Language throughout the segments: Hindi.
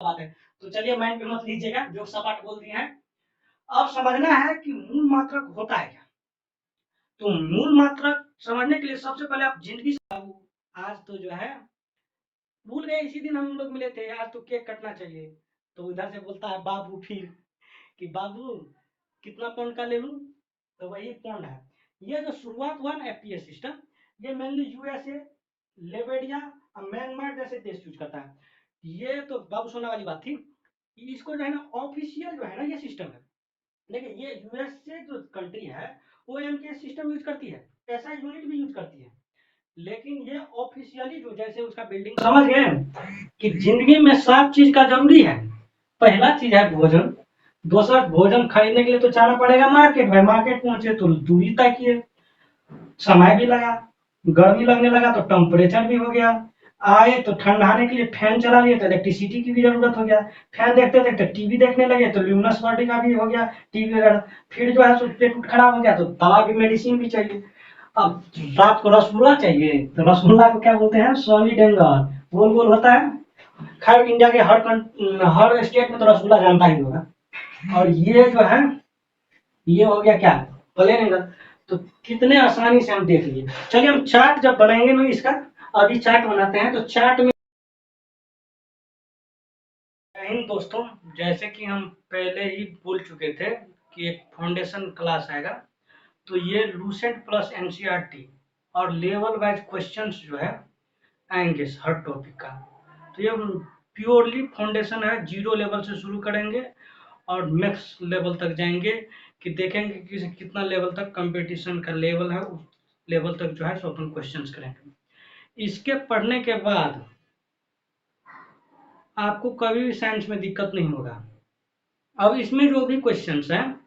बात है। तो चलिए माइंड पे मत लीजिएगा, जो सपाट बोल दिए हैं। अब समझना है कि मूल मात्रक होता है क्या। तो मूल मात्रक समझने के लिए सबसे पहले आप जिंदगी से आज तो जो है भूल गए, इसी दिन हम लोग मिले थे, आज तो केक कटना चाहिए। तो उधर से बोलता है बाबू फिर कि बाबू कितना पौंड का ले लूं। तो वही पौंड है। ये जो शुरुआत हुआ ना एफपीएस सिस्टम, ये मेनली यूएसए, लेबेडिया और म्यांमार जैसे देश यूज करता है। ये तो बाबू सोना वाली बात थी। इसको जो है ना ऑफिशियल जो है ना ये सिस्टम है। देखिए ये यूएस से जो कंट्री है वो एमकेएस सिस्टम यूज करती है, ऐसा यूनिट भी यूज करती है। लेकिन ये ऑफिशियली जो जैसे उसका बिल्डिंग समझ गए कि जिंदगी में 7 चीज का जरूरी है। पहला चीज है भोजन। दूसरा, भोजन खरीदने के लिए तो जाना पड़ेगा मार्केट, भाई मार्केट पहुंचे तो दूरी तय किए, समय भी लगा, गर्मी लगने लगा तो टेम्परेचर भी हो गया, आए तो ठंडाने के लिए फैन चला लिए तो इलेक्ट्रिसिटी की भी जरूरत हो गया, फैन देखते देखते टीवी देखने लगे तो ल्यूमिनस बॉडी का भी हो गया टीवी वगैरह, फिर जो है सो पेट खराब हो गया तो दवा भी मेडिसिन भी चाहिए। अब रात को रसगुल्ला चाहिए तो रसगुल्ला को क्या बोलते हैं, स्वामी डेंगर, गोल गोल होता है। खैर इंडिया के हर स्टेट में तो रसगुल्ला जानता ही होगा। और ये जो है ये हो गया क्या, प्लेन एंगल। तो कितने आसानी से हम देख लिए। चलिए हम चार्ट जब बनाएंगे ना इसका, अभी चार्ट बनाते हैं। तो चार्ट में इन दोस्तों, जैसे कि हम पहले ही बोल चुके थे कि एक फाउंडेशन क्लास आएगा, तो ये लूसेंट प्लस एनसीईआरटी और लेवल वाइज क्वेश्चंस जो है आएंगे हर टॉपिक का। तो ये प्योरली फाउंडेशन है, जीरो लेवल से शुरू करेंगे और मैक्स लेवल तक जाएंगे कि देखेंगे कि कितना लेवल तक कंपटीशन का लेवल है, उस लेवल तक जो है सो अपन क्वेश्चंस करेंगे। इसके पढ़ने के बाद आपको कभी भी साइंस में दिक्कत नहीं होगा। अब इसमें जो भी क्वेश्चंस हैं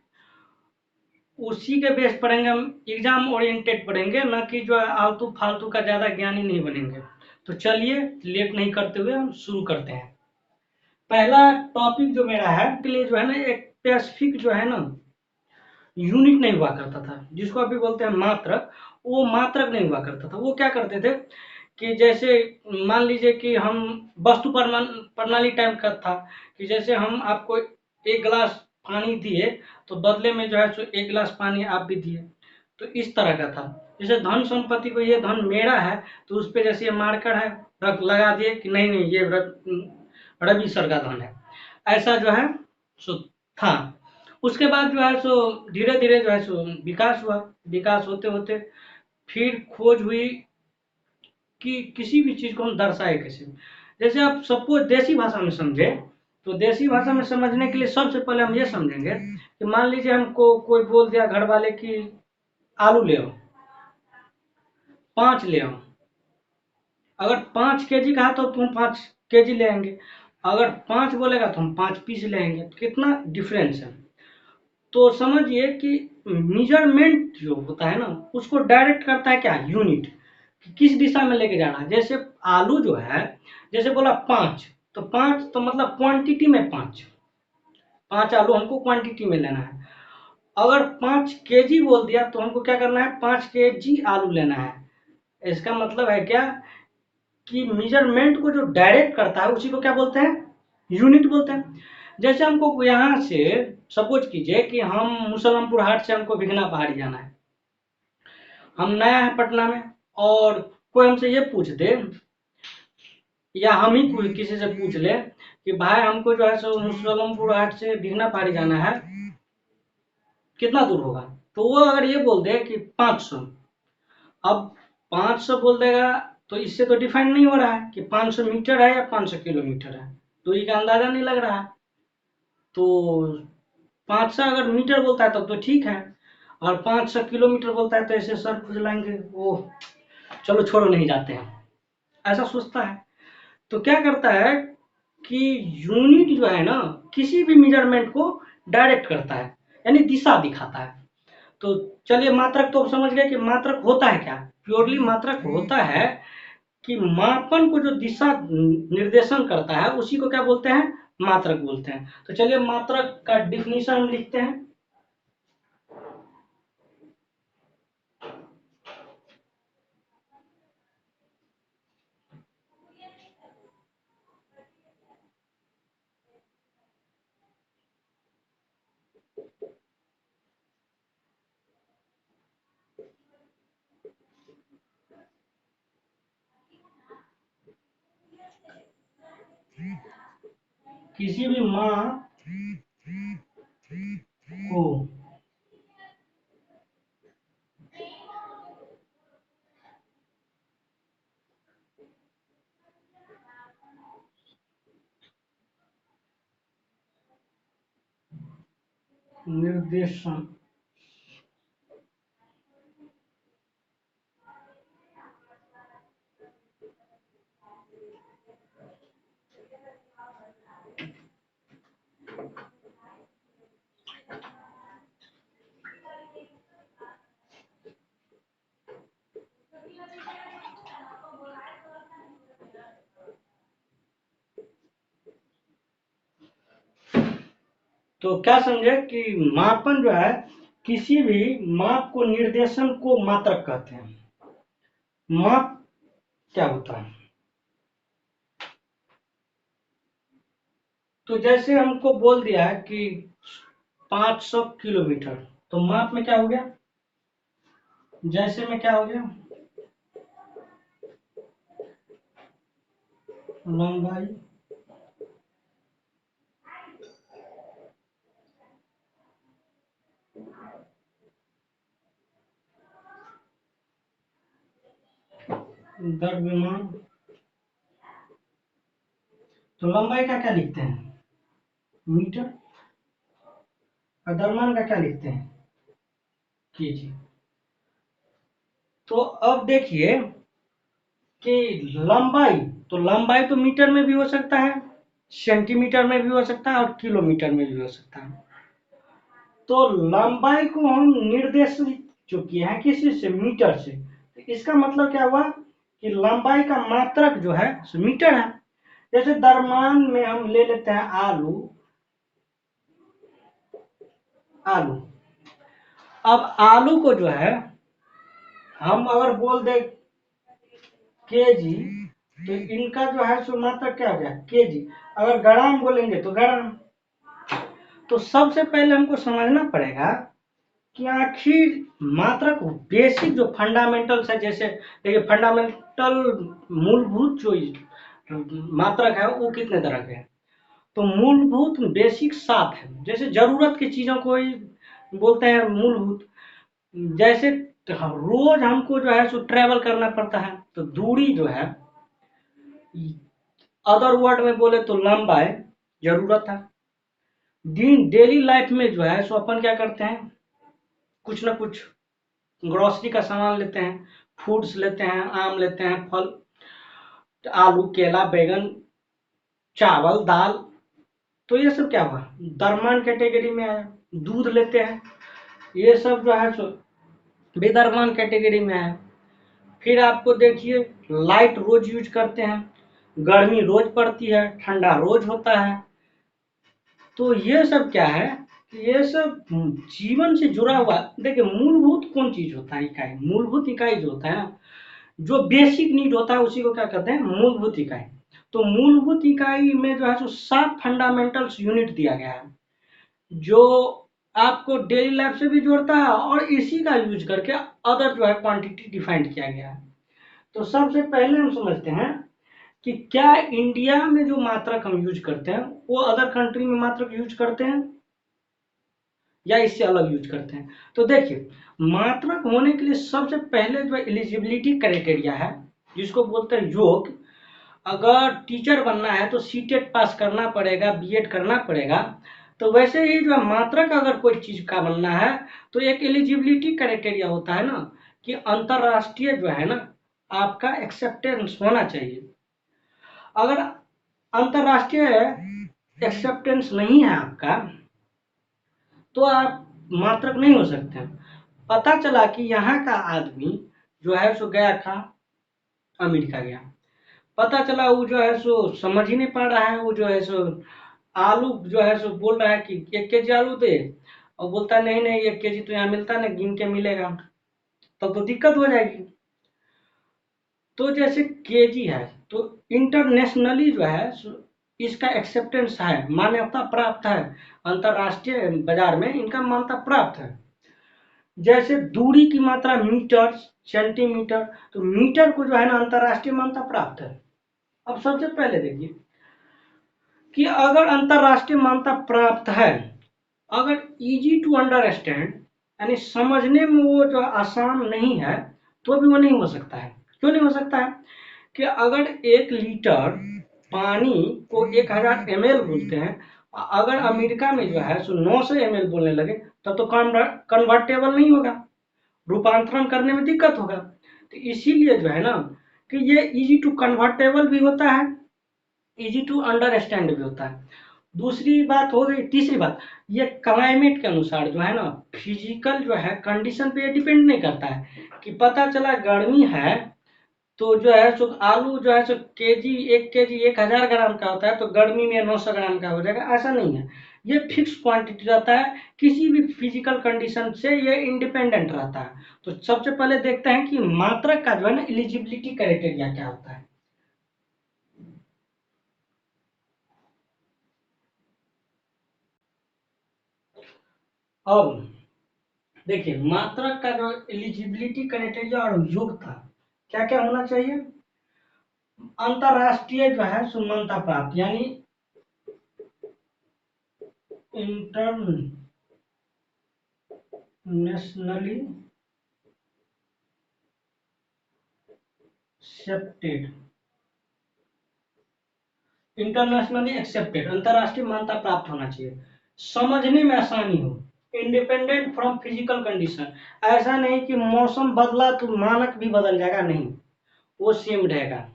उसी के बेस पढ़ेंगे, हम एग्जाम ओरिएंटेड पढ़ेंगे, ना कि जो है आलतू फालतू का ज़्यादा ज्ञानी नहीं बनेंगे। तो चलिए लेट नहीं करते हुए हम शुरू करते हैं। पहला टॉपिक जो मेरा है के लिए जो है ना एक स्पेसिफिक जो है ना यूनिट नहीं हुआ करता था, जिसको अभी बोलते हैं मात्रक। वो मात्रक नहीं हुआ करता था। वो क्या करते थे कि जैसे मान लीजिए कि हम वस्तु प्रणाली टाइप का था कि जैसे हम आपको एक गिलास पानी दिए तो बदले में जो है सो एक गिलास पानी आप भी दिए। तो इस तरह का था। जैसे धन संपत्ति को ये धन मेरा है तो उस पर जैसे ये मार्कर है रख लगा दिए कि नहीं नहीं ये रवि सर का धन है, ऐसा जो है सो था। उसके बाद जो है सो धीरे धीरे जो है सो विकास हुआ। विकास होते होते फिर खोज हुई कि किसी भी चीज को हम दर्शाए कैसे। जैसे आप सपोज देसी भाषा में समझे, तो देसी भाषा में समझने के लिए सबसे पहले हम ये समझेंगे कि मान लीजिए हमको कोई बोल दिया घर वाले कि आलू ले आओ, 5 ले आओ। अगर 5 केजी कहा तो तुम 5 केजी ले आएंगे, अगर 5 बोलेगा तो हम 5 पीस ले आएंगे। कितना डिफरेंस है। तो समझिए कि मेजरमेंट जो होता है ना उसको डायरेक्ट करता है क्या, यूनिट, कि किस दिशा में लेके जाना है। जैसे आलू जो है, जैसे बोला 5, तो 5 तो मतलब क्वांटिटी में 5, 5 आलू हमको क्वांटिटी में लेना है। अगर 5 केजी बोल दिया तो हमको क्या करना है, 5 केजी आलू लेना है। इसका मतलब है क्या कि मेजरमेंट को जो डायरेक्ट करता है उसी को क्या बोलते हैं, यूनिट बोलते हैं। जैसे हमको यहाँ से सपोज कीजिए कि हम मुसलमपुर हाट से हमको भिगना पहाड़ी जाना है, हम नया है पटना में, और कोई हमसे ये पूछ दे या हम ही कोई किसी से पूछ ले कि भाई हमको जो है सो मुसलमपुर हाट से भिगना पहाड़ी जाना है, कितना दूर होगा। तो वो अगर ये बोल दे कि 500, अब 500 बोल देगा तो इससे तो डिफाइन नहीं हो रहा है कि 500 मीटर है या 500 किलोमीटर है, दूरी का अंदाजा नहीं लग रहा है। तो 500 अगर मीटर बोलता है तब तो ठीक है, और 500 किलोमीटर बोलता है तो ऐसे सर खुजलाएंगे, वो चलो छोड़ो नहीं जाते हैं, ऐसा सोचता है। तो क्या करता है कि यूनिट जो है ना किसी भी मेजरमेंट को डायरेक्ट करता है, यानी दिशा दिखाता है। तो चलिए मात्रक तो समझ गए कि मात्रक होता है क्या। प्योरली मात्रक होता है कि मापन को जो दिशा निर्देशन करता है उसी को क्या बोलते हैं, मात्रक बोलते हैं। तो चलिए मात्रक का डिफिनीशन हम लिखते हैं। किसी भी माप को निर्देशन तो क्या समझे कि मापन जो है किसी भी माप को निर्देशन को मात्रक कहते हैं। माप क्या होता है? तो जैसे हमको बोल दिया है कि 500 किलोमीटर, तो माप में क्या हो गया? जैसे में क्या हो गया? लंबाई द्रव्यमान। तो लंबाई का क्या लिखते हैं? मीटर। और द्रव्यमान का क्या लिखते हैं? केजी। तो अब देखिए कि लंबाई, तो लंबाई तो मीटर में भी हो सकता है, सेंटीमीटर में भी हो सकता है और किलोमीटर में भी हो सकता है। तो लंबाई को हम निर्देशित जो किए हैं किसी से, मीटर से, तो इसका मतलब क्या हुआ कि लंबाई का मात्रक जो है सो मीटर है। जैसे द्रव्यमान में हम ले लेते हैं आलू। आलू, अब आलू को जो है हम अगर बोल दे केजी, तो इनका जो है सो मात्रक क्या हो गया? केजी। अगर ग्राम बोलेंगे तो ग्राम। तो सबसे पहले हमको समझना पड़ेगा कि आखिर मात्रक बेसिक जो फंडामेंटल्स है, जैसे देखिए फंडामेंटल मूलभूत जो मात्रक है वो कितने तरह के हैं? तो मूलभूत बेसिक 7 है। जैसे जरूरत की चीजों को ही बोलते हैं मूलभूत। जैसे रोज हमको जो है सो ट्रेवल करना पड़ता है, तो दूरी जो है, अदर वर्ड में बोले तो लंबाई जरूरत है। दिन डेली लाइफ में जो है सो अपन क्या करते हैं, कुछ ना कुछ ग्रोसरी का सामान लेते हैं, फ्रूट्स लेते हैं, आम लेते हैं, फल, आलू, केला, बैगन, चावल, दाल। तो ये सब क्या हुआ? द्रव्यमान कैटेगरी में आया। दूध लेते हैं, ये सब जो है सो बेदरमान कैटेगरी में आया। फिर आपको देखिए लाइट रोज यूज करते हैं, गर्मी रोज पड़ती है, ठंडा रोज होता है। तो ये सब क्या है कि ये सब जीवन से जुड़ा हुआ। देखिए मूलभूत कौन चीज होता है? इकाई। मूलभूत इकाई जो होता है ना, जो बेसिक नीड होता है उसी को क्या कहते हैं? मूलभूत इकाई। तो मूलभूत इकाई में जो है सो 7 फंडामेंटल्स यूनिट दिया गया है, जो आपको डेली लाइफ से भी जोड़ता है और इसी का यूज करके अदर जो है क्वांटिटी डिफाइंड किया गया है। तो सबसे पहले हम समझते हैं कि क्या इंडिया में जो मात्रक हम यूज करते हैं वो अदर कंट्री में मात्रक यूज करते हैं या इससे अलग यूज करते हैं। तो देखिए मात्रक होने के लिए सबसे पहले जो एलिजिबिलिटी क्राइटेरिया है, जिसको बोलते हैं योग। अगर टीचर बनना है तो सीटेट पास करना पड़ेगा, बीएड करना पड़ेगा। तो वैसे ही जो मात्रक अगर कोई चीज का बनना है तो एक एलिजिबिलिटी क्राइटेरिया होता है ना, कि अंतरराष्ट्रीय जो है ना आपका एक्सेप्टेंस होना चाहिए। अगर अंतरराष्ट्रीय एक्सेप्टेंस नहीं है आपका तो आप मात्रक नहीं हो सकते हैं। पता चला कि यहाँ का आदमी जो है सो गया था अमेरिका गया, पता चला वो जो है सो समझ ही नहीं पा रहा है, वो जो है सो आलू जो है सो बोल रहा है कि 1 केजी आलू दे, और बोलता है नहीं नहीं 1 केजी तो यहाँ मिलता है ना, गिन के मिलेगा, तब तो दिक्कत हो जाएगी। तो जैसे केजी है तो इंटरनेशनली जो है इसका एक्सेप्टेंस है, मान्यता प्राप्त है, अंतरराष्ट्रीय बाजार में इनका मान्यता प्राप्त है। जैसे दूरी की मात्रा मीटर, सेंटीमीटर, तो मीटर को जो है ना अंतरराष्ट्रीय मान्यता प्राप्त है। अब सबसे पहले देखिए कि अगर अंतरराष्ट्रीय मान्यता प्राप्त है, अगर इजी टू अंडरस्टैंड यानी समझने में वो जो आसान नहीं है, तो भी वो नहीं हो सकता है। क्यों नहीं हो सकता है? कि अगर 1 लीटर पानी को 1000 ml बोलते हैं, अगर अमेरिका में जो है सो 900 ml बोलने लगे, तब तो कन्वर्टेबल नहीं होगा, रूपांतरण करने में दिक्कत होगा। तो इसीलिए जो है ना कि ये इजी टू कन्वर्टेबल भी होता है, इजी टू अंडरस्टैंड भी होता है। दूसरी बात हो गई। तीसरी बात, ये क्लाइमेट के अनुसार जो है ना, फिजिकल जो है कंडीशन पे ये डिपेंड नहीं करता है कि पता चला गर्मी है तो जो है सो आलू जो है सो केजी 1 केजी 1000 ग्राम का होता है, तो गर्मी में 900 ग्राम का हो जाएगा, ऐसा नहीं है। ये फिक्स क्वांटिटी रहता है, किसी भी फिजिकल कंडीशन से ये इंडिपेंडेंट रहता है। तो सबसे पहले देखते हैं कि मात्रक का जो है ना एलिजिबिलिटी क्राइटेरिया क्या होता है। अब देखिए, मात्रक का जो एलिजिबिलिटी क्राइटेरिया और योग्यता क्या क्या होना चाहिए। अंतरराष्ट्रीय जो है सो मान्यता प्राप्त यानी इंटरनेशनली एक्सेप्टेड, इंटरनेशनली एक्सेप्टेड अंतरराष्ट्रीय मान्यता प्राप्त होना चाहिए, समझने में आसानी हो, इंडिपेंडेंट फ्रॉम फिजिकल कंडीशन। ऐसा नहीं कि मौसम बदला तो मानक भी बदल जाएगा, नहीं, वो सेम रहेगा।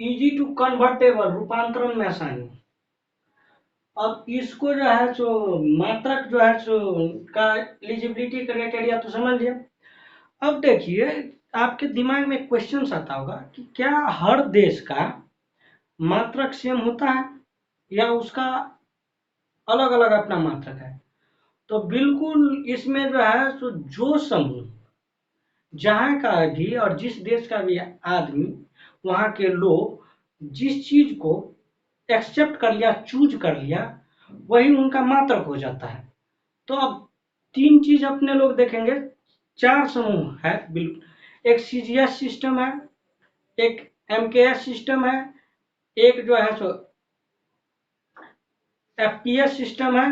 इजी टू कन्वर्टेबल, रूपांतरण में आसानी। अब इसको जो है सो मात्रक जो है सो का एलिजिबिलिटी क्राइटेरिया तो समझ लिया। अब देखिए, आपके दिमाग में क्वेश्चन आता होगा कि क्या हर देश का मात्रक सेम होता है या उसका अलग अलग अपना मात्रक है। तो बिल्कुल इसमें जो है सो जो समूह जहाँ का भी और जिस देश का भी आदमी, वहाँ के लोग जिस चीज को एक्सेप्ट कर लिया, चूज कर लिया, वही उनका मात्रक हो जाता है। तो अब 3 चीज अपने लोग देखेंगे, 4 समूह है बिल्कुल। एक सीजीएस सिस्टम है, एक एमकेएस सिस्टम है, एक जो है सो एफपीएस सिस्टम है,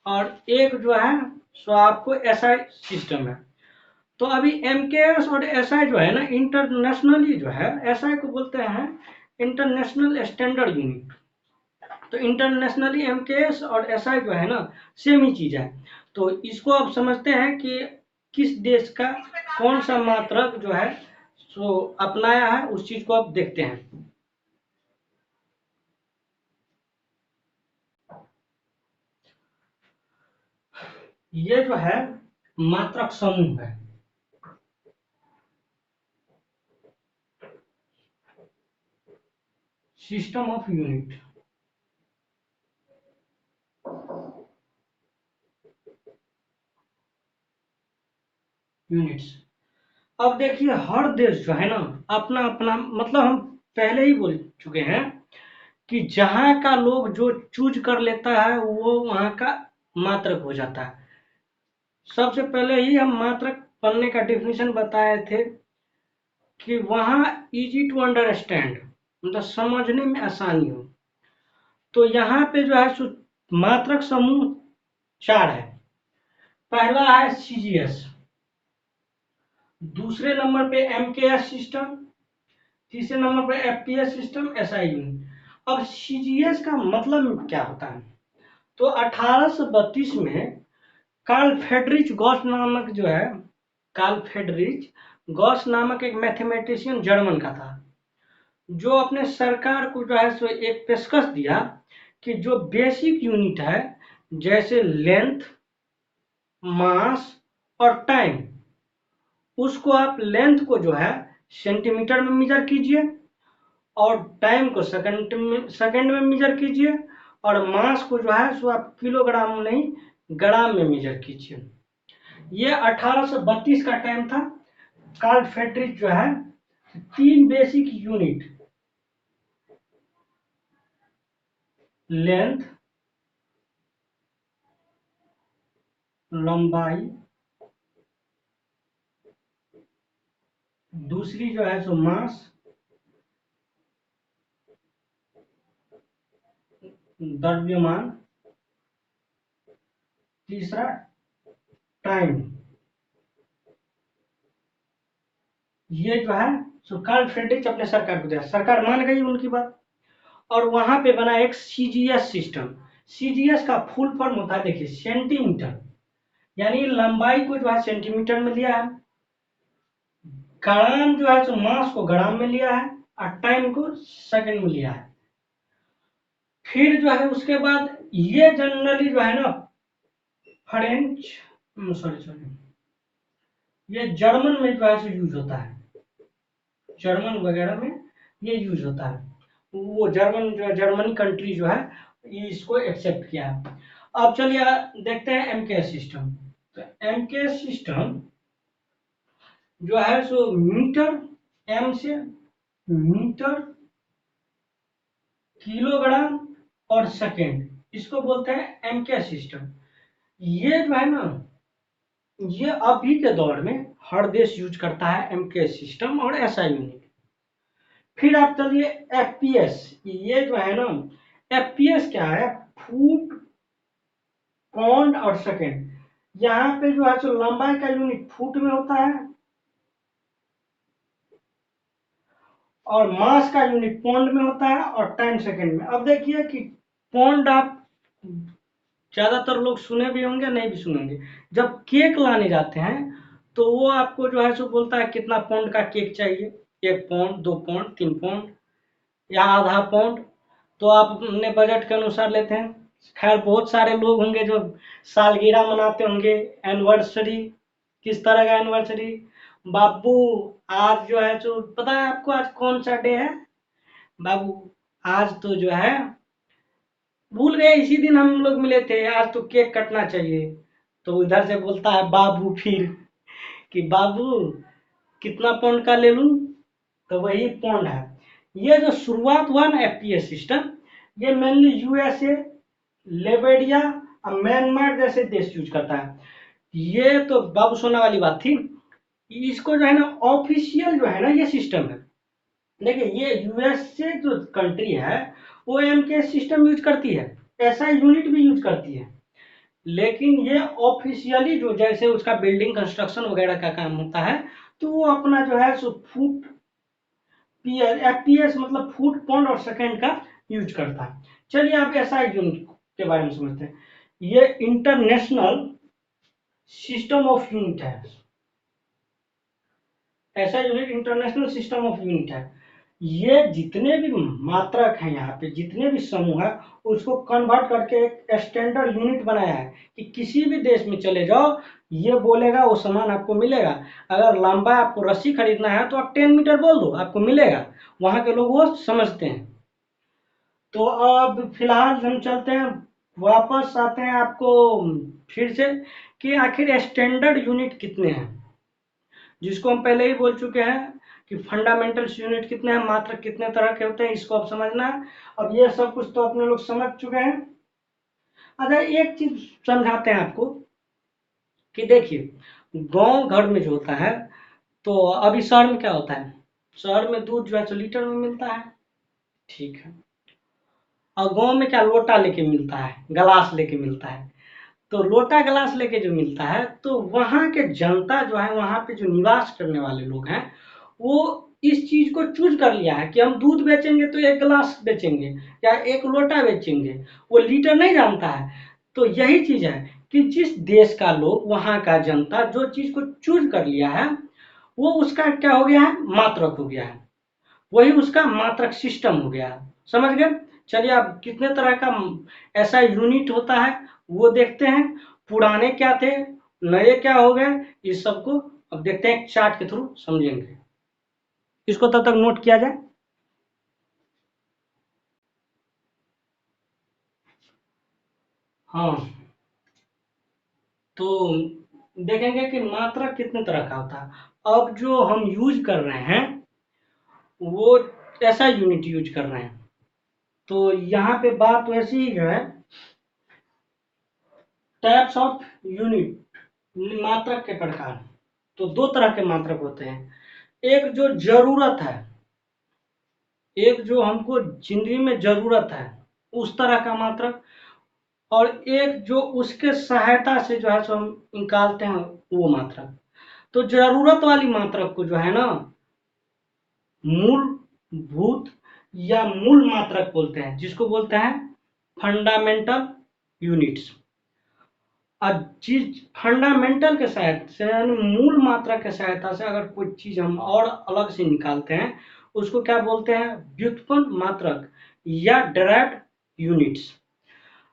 और एक जो है सो आपको एसआई सिस्टम है। तो अभी एमकेएस और एसआई जो है ना, इंटरनेशनली जो है, एसआई को बोलते हैं इंटरनेशनल स्टैंडर्ड यूनिट। तो इंटरनेशनली एमकेएस और एसआई जो है ना, सेम ही चीज है। तो इसको अब समझते हैं कि किस देश का कौन सा मात्रक जो है सो अपनाया है, उस चीज को अब देखते हैं। ये जो है मात्रक समूह है, सिस्टम ऑफ यूनिट्स। अब देखिए, हर देश जो है ना अपना अपना, मतलब हम पहले ही बोल चुके हैं कि जहाँ का लोग जो चूज कर लेता है वो वहाँ का मात्रक हो जाता है। सबसे पहले ही हम मात्रक पढ़ने का डेफिनेशन बताए थे कि वहाँ इजी टू अंडरस्टैंड, मतलब समझने में आसानी हो। तो यहाँ पे जो है मात्रक समूह 4 है। पहला है सीजीएस, दूसरे नंबर पे एमकेएस सिस्टम, तीसरे नंबर पे एफपीएस सिस्टम, एसआई यूनिट। अब सीजीएस का मतलब क्या होता है? तो 1832 में कार्ल फ्रेडरिच गॉस नामक जो है, कार्ल फ्रेडरिच गॉस नामक एक मैथमेटिशियन जर्मन का था, जो अपने सरकार को जो है सो एक पेशकश दिया कि जो बेसिक यूनिट है, जैसे लेंथ, मास और टाइम, उसको आप लेंथ को जो है सेंटीमीटर में मेजर कीजिए, और टाइम को सेकंड में मेजर कीजिए, और मास को जो है सो आप किलोग्राम में नहीं, ग्राम में मेजर कीजिए। ये 1832 का टाइम था। कार्ल फ्रेडरिच जो है 3 बेसिक यूनिट, लेंथ, लंबाई, दूसरी जो है सो मास, द्रव्यमान, तीसरा टाइम। ये जो है सो कार्ल फ्रेडरिक अपने सरकार को दिया, सरकार मान गई उनकी बात, और वहां पे बना एक सीजीएस सिस्टम। सीजीएस का फुल फॉर्म होता है, देखिए, सेंटीमीटर, यानी लंबाई को जो है सेंटीमीटर में लिया है, ग्राम जो है सो मास को ग्राम में लिया है, और टाइम को सेकंड में लिया है। फिर जो है उसके बाद ये जनरली जो है ना फ्रेंच, सॉरी, ये जर्मन में जो है सो यूज होता है, जर्मन वगैरह में ये यूज होता है। वो जर्मन जो है, जर्मनी कंट्री जो है ये इसको एक्सेप्ट किया है। अब चलिए देखते हैं एमकेएस सिस्टम। तो एमकेएस सिस्टम जो है सो मीटर, एम से मीटर, किलोग्राम और सेकेंड, इसको बोलते हैं एमकेएस सिस्टम। ये जो है ना, ये अभी के दौर में हर देश यूज करता है एमकेएस सिस्टम और एसआई यूनिट। फिर आप चलिए एफपीएस, ये जो है ना, एफपीएस क्या है, फुट, पौंड और सेकेंड। यहाँ पे जो है सो लंबाई का यूनिट फुट में होता है, और मास का यूनिट पौंड में होता है, और टाइम सेकेंड में। अब देखिए कि पौंड आप ज्यादातर लोग सुने भी होंगे, नहीं भी सुनेंगे। जब केक लाने जाते हैं तो वो आपको जो है सो बोलता है कितना पौंड का केक चाहिए, 1 पौंड, 2 पौंड, 3 पौंड या आधा पौंड, तो आप अपने बजट के अनुसार लेते हैं। खैर बहुत सारे लोग होंगे जो सालगिरह मनाते होंगे, एनिवर्सरी। किस तरह का एनिवर्सरी? बाबू आज जो है जो पता है आपको आज कौन सा डे है? बाबू आज तो जो है भूल गए, इसी दिन हम लोग मिले थे, आज तो केक कटना चाहिए। तो उधर से बोलता है बाबू फिर कि बाबू कितना पौंड का ले लूं? तो वही पौंड है। ये जो शुरुआत हुआ ना एफपीएस सिस्टम, ये मेनली यूएसए, लेबेडिया और म्यांमार जैसे देश यूज करता है। ये तो बाबू सोना वाली बात थी। इसको जो है ना ऑफिशियल जो है ना ये सिस्टम है। देखिए ये यूएसए जो कंट्री है वो एमके सिस्टम यूज करती है, ऐसा यूनिट भी यूज करती है, लेकिन ये ऑफिशियली जो जैसे उसका बिल्डिंग कंस्ट्रक्शन वगैरह का काम होता है तो वो अपना जो है सो फुट एफपीएस मतलब फुट, पौंड और सेकेंड का यूज करता है। चलिए आप एसआई यूनिट के बारे में समझते हैं। ये इंटरनेशनल सिस्टम ऑफ यूनिट है, ऐसा unit international system of unit है। ये जितने भी मात्रक हैं, यहाँ पे जितने भी समूह है उसको कन्वर्ट करके एक स्टैंडर्ड यूनिट बनाया है कि किसी भी देश में चले जाओ ये बोलेगा वो सामान आपको मिलेगा। अगर लंबा आपको रस्सी खरीदना है तो आप 10 मीटर बोल दो आपको मिलेगा, वहां के लोग वो समझते हैं। तो अब फिलहाल हम चलते हैं, वापस आते हैं आपको फिर से कि आखिर स्टैंडर्ड यूनिट कितने हैं, जिसको हम पहले ही बोल चुके हैं कि फंडामेंटल्स यूनिट कितने हैं, मात्रक कितने तरह के होते हैं, इसको अब समझना है। अब ये सब कुछ तो अपने लोग समझ चुके हैं। अच्छा एक चीज समझाते हैं आपको कि देखिए गांव घर में जो होता है, तो अभी शहर में क्या होता है, शहर में दूध जो है 100 लीटर में मिलता है, ठीक है, और गांव में क्या लोटा लेके मिलता है, गिलास लेके मिलता है। तो लोटा गिलास लेके जो मिलता है तो वहाँ के जनता जो है, वहाँ पे जो निवास करने वाले लोग हैं वो इस चीज को चूज कर लिया है कि हम दूध बेचेंगे तो 1 गिलास बेचेंगे या 1 लोटा बेचेंगे, वो लीटर नहीं जानता है। तो यही चीज है कि जिस देश का लोग, वहाँ का जनता जो चीज को चूज कर लिया है वो उसका क्या हो गया है, मात्रक हो गया है, वही उसका मात्रक सिस्टम हो गया है। समझ गए? चलिए अब कितने तरह का ऐसा यूनिट होता है वो देखते हैं, पुराने क्या थे, नए क्या हो गए, इस सबको अब देखते हैं, चार्ट के थ्रू समझेंगे। इसको तब तक नोट किया जाए। हाँ, तो देखेंगे कि मात्रा कितने तरह का होता है। अब जो हम यूज कर रहे हैं वो ऐसा यूनिट यूज कर रहे हैं, तो यहाँ पे बात वैसी ही है, टाइप्स ऑफ यूनिट, मात्रक के प्रकार। तो 2 तरह के मात्रक होते हैं, एक जो जरूरत है, एक जो हमको जिंदगी में जरूरत है उस तरह का मात्रक, और एक जो उसके सहायता से जो है सो हम निकालते हैं वो मात्रक। तो जरूरत वाली मात्रक को जो है ना मूलभूत या मूल मात्रक बोलते हैं, जिसको बोलते हैं फंडामेंटल यूनिट्स। और चीज फंडामेंटल के सहायता से यानी मूल मात्रा के सहायता से अगर कोई चीज हम और अलग से निकालते हैं उसको क्या बोलते हैं, व्युत्पन्न मात्रक या डिराइव्ड यूनिट्स।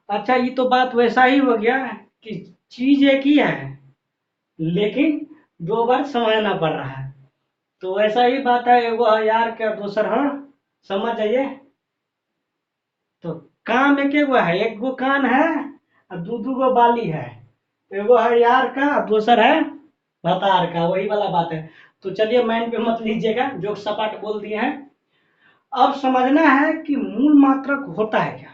अच्छा, ये तो बात वैसा ही हो गया कि चीज एक ही है लेकिन दो बार समझना पड़ रहा है। तो वैसा ही बात है, एगो है यार क्या दूसर हाँ, समझ जाइए। तो काम एक गो है, एक गो कान है और दू दू गो बाली है। एगो है यार का, दूसर है भतार का, वही वाला बात है। तो चलिए माइंड पे मत लीजिएगा, जो सपाट बोल दिए हैं। अब समझना है कि मूल मात्रक होता है क्या।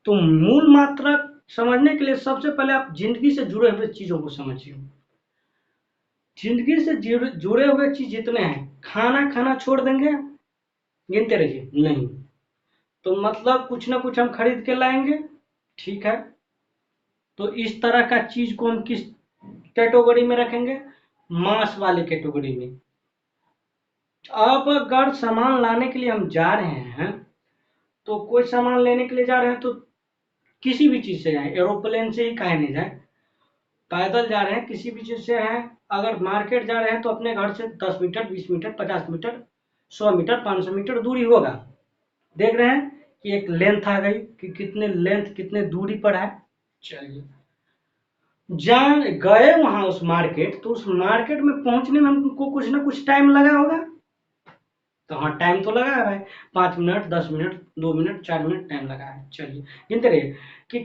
तो मूल मात्रक समझने के लिए सबसे पहले आप जिंदगी से जुड़े हुए चीजों को समझिए। जिंदगी से जुड़े हुए चीज जितने हैं, खाना खाना छोड़ देंगे, गिनते रहिए नहीं, तो मतलब कुछ ना कुछ हम खरीद के लाएंगे, ठीक है। तो इस तरह का चीज को हम किस कैटेगरी में रखेंगे, मांस वाले कैटेगरी में। अब अगर सामान लाने के लिए हम जा रहे हैं, तो कोई सामान लेने के लिए जा रहे हैं तो किसी भी चीज से जाए, एरोप्लेन से ही काहे नहीं जाए, पैदल जा रहे हैं किसी भी चीज से हैं। अगर मार्केट जा रहे हैं तो अपने घर से 10 metre, 20 metre, 50 metre, 100 metre, 500 metre दूरी होगा। देख रहे हैं कि एक लेंथ आ गई कि कितने लेंथ कितने दूरी पर है। चलिए, जान गए वहां उस मार्केट, तो उस मार्केट में पहुंचने में हमको कुछ ना कुछ टाइम लगा होगा। तो हाँ, टाइम तो लगा है भाई, 5 minute, 10 minute, 2 minute, 4 minute time लगा है। चलिए गिनते रहिए कि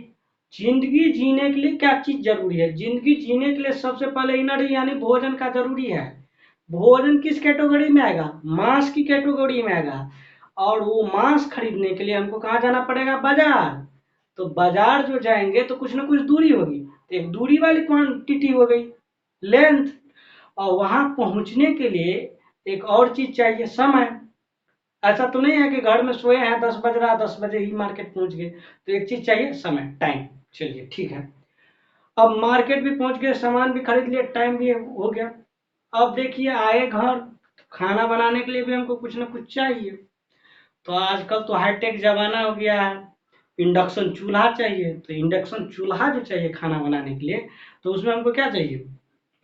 जिंदगी जीने के लिए क्या चीज जरूरी है। जिंदगी जीने के लिए सबसे पहले एनर्जी यानी भोजन का जरूरी है। भोजन किस कैटेगरी में आएगा, मांस की कैटेगरी में आएगा। और वो मांस खरीदने के लिए हमको कहाँ जाना पड़ेगा, बाजार। तो बाजार जो जाएंगे तो कुछ ना कुछ दूरी होगी, तो एक दूरी वाली क्वांटिटी हो गई, लेंथ। और वहां पहुंचने के लिए एक और चीज चाहिए, समय। ऐसा तो नहीं है कि घर में सोए हैं 10 बज रहा 10 बजे ही मार्केट पहुंच गए, तो एक चीज चाहिए, समय, टाइम। चलिए ठीक है, अब मार्केट भी पहुंच गए, सामान भी खरीद लिया, टाइम भी हो गया। अब देखिए आए घर, खाना बनाने के लिए भी हमको कुछ ना कुछ चाहिए। तो आजकल तो हाईटेक जमाना हो गया है, इंडक्शन चूल्हा चाहिए। तो इंडक्शन चूल्हा जो चाहिए खाना बनाने के लिए, तो उसमें हमको क्या चाहिए,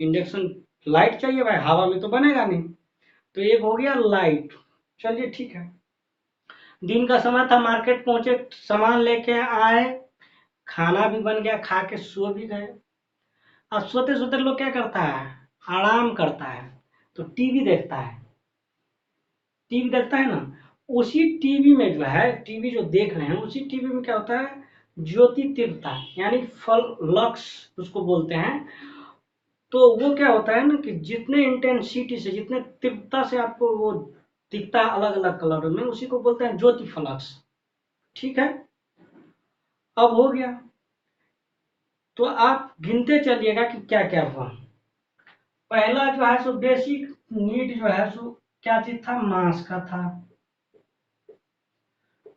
इंडक्शन लाइट चाहिए भाई, हवा में तो बनेगा नहीं। तो एक हो गया लाइट। चलिए ठीक है, दिन का समय था, मार्केट पहुंचे, सामान लेके आए, खाना भी बन गया, खा के सो भी गए। अब सोते सोते लोग क्या करता है, आराम करता है, तो टीवी देखता है। टीवी देखता है ना, उसी टीवी में जो है, टीवी जो देख रहे हैं उसी टीवी में क्या होता है, ज्योति तीव्रता यानी फल लक्स उसको बोलते हैं। तो वो क्या होता है ना कि जितने इंटेंसिटी से, जितने तीव्रता से आपको वो दिखता है अलग अलग कलर में, उसी को बोलते हैं ज्योति फ्लक्स। ठीक है, अब हो गया। तो आप गिनते चलिएगा कि क्या क्या हुआ। पहला जो है सो बेसिक नीड जो है सो क्या चीज था, मांस का था।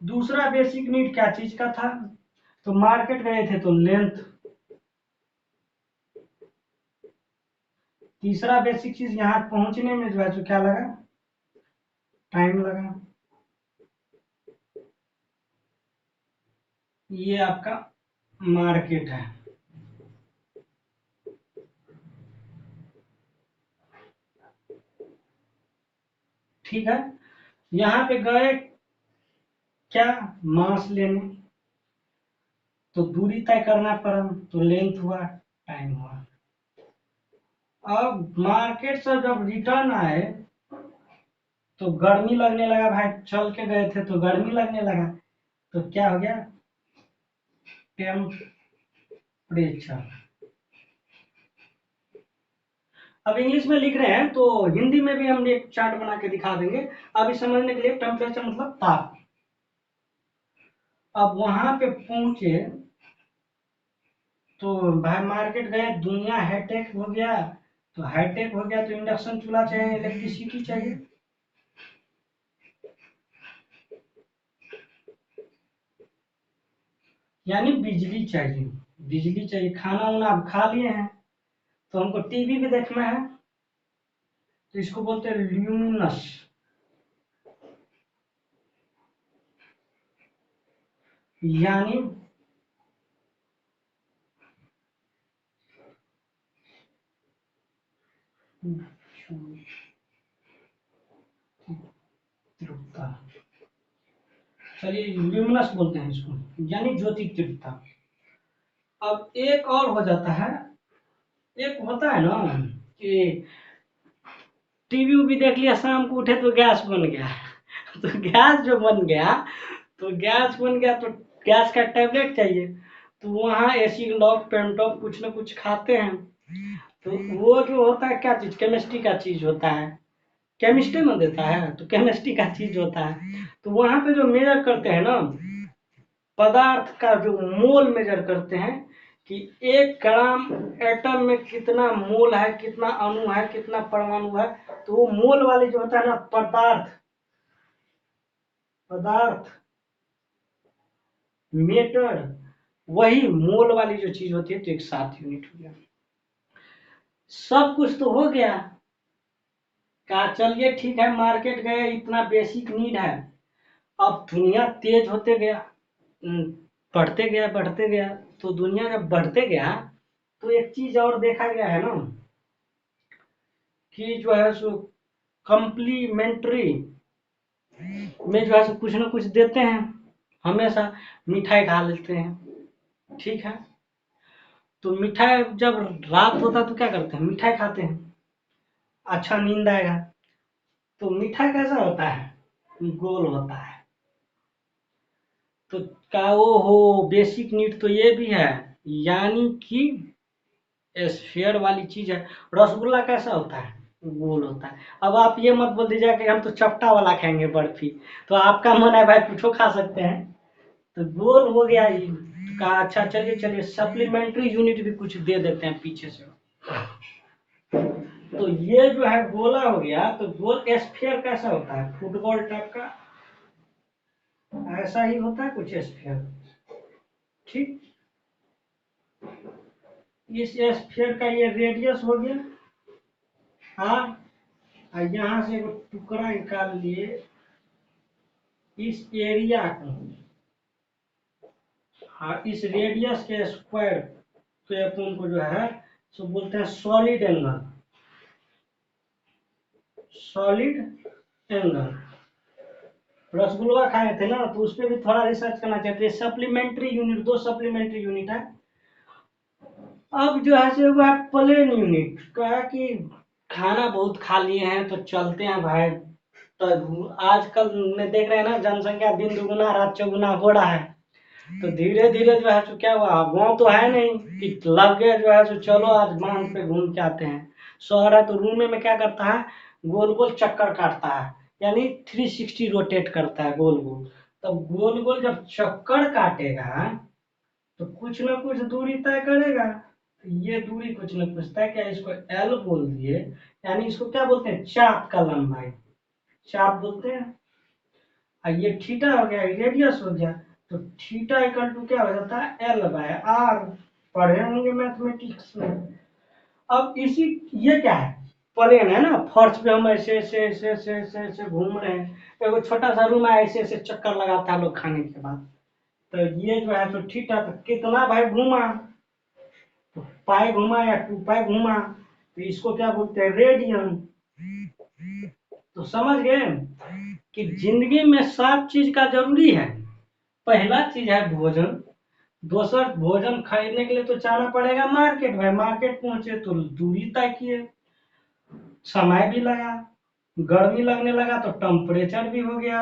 दूसरा बेसिक नीड क्या चीज का था, तो मार्केट गए थे तो लेंथ। तीसरा बेसिक चीज यहाँ पहुंचने में जो है सो क्या लगा, टाइम लगा। ये आपका मार्केट है। ठीक है, यहाँ पे गए क्या, मांस लेने, तो दूरी तय करना पड़ा, तो लेंथ हुआ, टाइम हुआ। अब मार्केट से जब रिटर्न आए तो गर्मी लगने लगा भाई, चल के गए थे तो गर्मी लगने लगा। तो क्या हो गया, टेम्परेचर। अब इंग्लिश में लिख रहे हैं तो हिंदी में भी हम एक चार्ट बना के दिखा देंगे। अभी समझने के लिए, टेम्परेचर मतलब ताप। अब वहां पे पहुंचे तो भाई मार्केट गए, दुनिया हाईटेक हो गया। तो हाईटेक हो गया तो इंडक्शन चूल्हा चाहिए, इलेक्ट्रिसिटी चाहिए। यानी बिजली चाहिए, बिजली चाहिए। खाना वाना आप खा लिए हैं तो हमको टीवी भी देखना है, तो इसको बोलते हैं ल्यूमिनस। यानी तीव्रता, चलिए ल्यूमिनस बोलते हैं इसको, यानी ज्योति तीव्रता। अब एक और हो जाता है, एक होता है ना कि टीवी भी देख लिया, शाम को उठे तो गैस बन गया तो गैस जो बन गया, तो गैस बन गया तो गैस का टैबलेट चाहिए, तो वहाँ एसिड लॉक पेंटॉप कुछ ना कुछ खाते हैं। तो वो जो होता है क्या चीज, केमिस्ट्री का चीज होता है, केमिस्ट्री में देता है, तो केमिस्ट्री का चीज होता है। तो वहाँ पे जो मेजर करते हैं ना, पदार्थ का जो मोल मेजर करते हैं कि 1 ग्राम एटम में कितना मोल है, कितना अणु है, कितना परमाणु है। तो वो मोल वाली जो होता है ना, पदार्थ, पदार्थ मेटर, वही मोल वाली जो चीज होती है, तो एक 7 यूनिट हो गया। सब कुछ तो हो गया, कहा चलिए ठीक है, मार्केट गए, इतना बेसिक नीड है। अब दुनिया तेज होते गया, बढ़ते गया बढ़ते गया, तो दुनिया जब बढ़ते गया तो एक चीज और देखा गया है ना कि जो है सो कम्प्लीमेंट्री में जो है सो कुछ ना कुछ देते हैं। हमेशा मिठाई खा लेते हैं, ठीक है, तो मिठाई जब रात होता है तो क्या करते हैं, मिठाई खाते हैं, अच्छा नींद आएगा। तो मिठाई कैसा होता है, गोल होता है। तो का वो हो बेसिक नीड तो ये भी है, यानी कि स्फीयर वाली चीज है। रसगुल्ला कैसा होता है, गोल होता है। अब आप ये मत बोल दीजिए कि हम तो चपटा वाला खाएंगे बर्फी, तो आपका मन है भाई कुछ खा सकते हैं, तो गोल हो गया ये। तो कहा अच्छा चलिए चलिए सप्लीमेंट्री यूनिट भी कुछ दे देते हैं पीछे से। तो ये जो है गोला हो गया, तो गोल स्फीयर कैसा होता है, फुटबॉल टाइप का ऐसा ही होता है कुछ स्फीयर, ठीक। इस स्फीयर का ये रेडियस हो गया, हाँ, और यहाँ से एक टुकड़ा निकाल लिए इस एरिया को, हाँ, इस रेडियस के स्क्वायर के अपन को जो है सो बोलते हैं solid angle, solid angle. Rasgulla खाए थे ना, तो उस पर भी थोड़ा रिसर्च करना चाहते हैं। सप्लीमेंट्री यूनिट, 2 सप्लीमेंट्री यूनिट है। अब जो है सो वो है प्लेन यूनिट, कहा कि खाना बहुत खा लिए हैं तो चलते हैं भाई। तो आजकल में देख रहे हैं ना, जनसंख्या दिन दुगुना रात चौगुना हो रहा है, तो धीरे धीरे जो है सो क्या हुआ, गाँव तो है नहीं कि लग गए जो है सो चलो आज बांध पे घूम के आते हैं। शहर है तो रूम में क्या करता है, गोल गोल चक्कर काटता है, यानी 360 रोटेट करता है गोल गोल। तब गोल गोल जब चक्कर काटेगा तो कुछ ना कुछ दूरी तय करेगा, तो ये दूरी कुछ ना कुछ तय किया, इसको एल बोल दिए। यानी इसको क्या बोलते हैं, चाप का लंबाई, चाप बोलते हैं। और ये थीटा हो गया, रेडियस हो गया, तो थीटा इक्वल टू क्या हो जाता है, एल बाय आर। पढ़े होंगे मैथमेटिक्स में। अब इसी, ये क्या है, प्लेन है ना, फर्श पे हम ऐसे ऐसे ऐसे ऐसे ऐसे ऐसे घूम रहे हैं, एगो छोटा सा रूम है, ऐसे ऐसे चक्कर लगाता है लोग खाने के बाद। तो ये जो है तो थीटा, तो कितना भाई घूमा, तो पाई घुमा या 2 पाई घुमा, तो इसको क्या बोलते हैं, रेडियन। तो समझ गए कि जिंदगी में 7 चीज का जरूरी है। पहला चीज है भोजन, दूसरा भोजन खरीदने के लिए तो जाना पड़ेगा मार्केट, भाई मार्केट पहुंचे तो दूरी तय किए, समय भी लगा, गर्मी लगने लगा तो टेम्परेचर भी हो गया,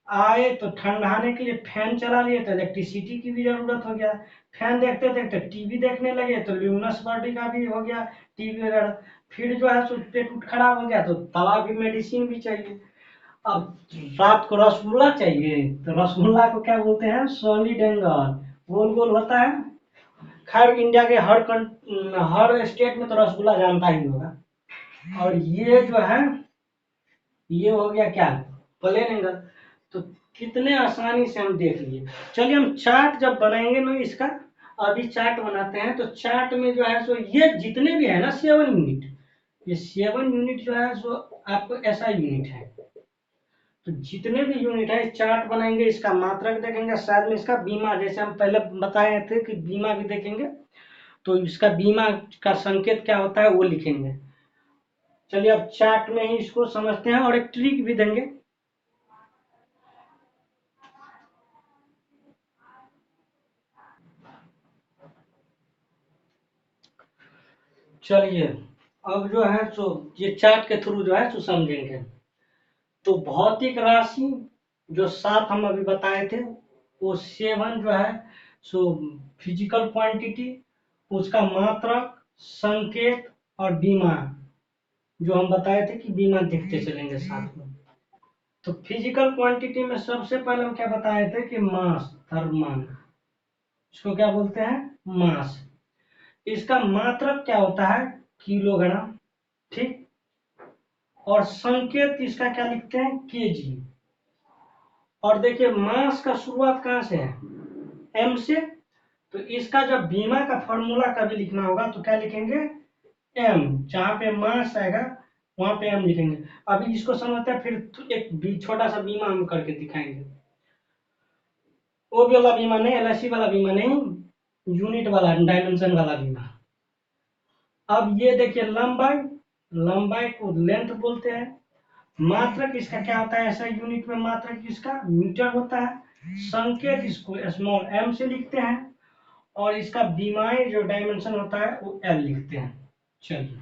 आए तो ठंडाने के लिए फैन चला लिए तो इलेक्ट्रिसिटी की भी जरूरत हो गया, फैन देखते देखते टीवी देखने लगे तो ल्यूमिनस बॉडी का भी हो गया, टीवी वगैरह। फिर जो है सो पेट उठ खराब हो गया तो दवा भी, मेडिसिन भी चाहिए। अब रात को रसगुल्ला चाहिए, तो रसगुल्ला को क्या बोलते हैं, सॉलिड एंगल, गोल गोल होता है। खैर इंडिया के हर स्टेट में तो रसगुल्ला जानता ही होगा। और ये जो है, ये हो गया क्या, प्लेन एंगल। तो कितने आसानी से हम देख लिए। चलिए हम चार्ट जब बनाएंगे ना इसका, अभी चार्ट बनाते हैं। तो चार्ट में जो है सो ये जितने भी है ना 7 यूनिट, ये 7 यूनिट जो है सो आपको ऐसा यूनिट है। तो जितने भी यूनिट है चार्ट बनाएंगे, इसका मात्रक देखेंगे, साथ में इसका बीमा, जैसे हम पहले बताए थे कि बीमा भी देखेंगे, तो इसका बीमा का संकेत क्या होता है वो लिखेंगे। चलिए अब चार्ट में ही इसको समझते हैं और एक ट्रिक भी देंगे। चलिए अब जो है सो ये चार्ट के थ्रू जो है सो समझेंगे। तो भौतिक राशि जो 7 हम अभी बताए थे, वो 7 जो है सो फिजिकल क्वांटिटी, उसका मात्रक, संकेत और बीमा, जो हम बताए थे कि बीमा देखते चलेंगे साथ में। तो फिजिकल क्वांटिटी में सबसे पहले हम क्या बताए थे कि मास, द्रव्यमान, इसको क्या बोलते हैं, मास। इसका मात्रक क्या होता है, किलोग्राम, ठीक। और संकेत इसका क्या लिखते हैं, केजी। और देखिए मास का शुरुआत कहाँ से है, एम से। तो इसका जब बीमा का फॉर्मूला कभी लिखना होगा तो क्या लिखेंगे, एम, जहाँ पे मास आएगा वहां पे एम लिखेंगे। अभी इसको समझते हैं, फिर एक छोटा सा बीमा हम करके दिखाएंगे। वो भी वाला बीमा नहीं, एलआईसी वाला बीमा नहीं, यूनिट वाला, डायमेंशन वाला बीमा। अब ये देखिए लंबाई, लंबाई को लेंथ बोलते हैं। मात्रक इसका क्या होता है, ऐसा यूनिट में मात्रक इसका मीटर होता है। संकेत इसको स्मॉल एम से लिखते हैं। और इसका बीमाई जो डायमेंशन होता है वो एल लिखते हैं। चलिए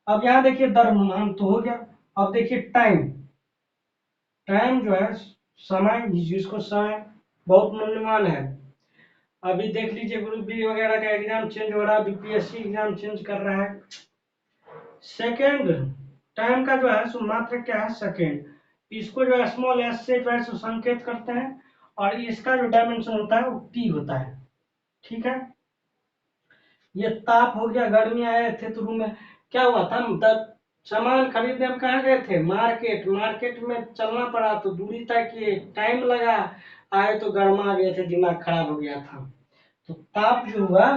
अब यहाँ देखिए द्रव्यमान तो हो गया। अब देखिए टाइम, टाइम जो है समय, जिसको समय बहुत मूल्यवान है। अभी देख लीजिए ग्रुप बी वगैरह का एग्जाम चेंज हो रहा है, बीपीएससी एग्जाम चेंज कर रहा है। सेकेंड, टाइम का जो है सो मात्रक क्या है, सेकेंड। इसको जो है स्मॉल एस से जो है सो संकेत करते हैं। और इसका जो डायमेंशन होता है वो टी होता है, ठीक है। ये ताप हो गया, गर्मी आए थे तो रूम में क्या हुआ था, सामान खरीदने हम कहाँ गए थे, मार्केट। मार्केट में चलना पड़ा तो दूरी तक ये टाइम लगा, आए तो गर्मा गए थे, दिमाग खराब हो गया था। तो ताप जो हुआ,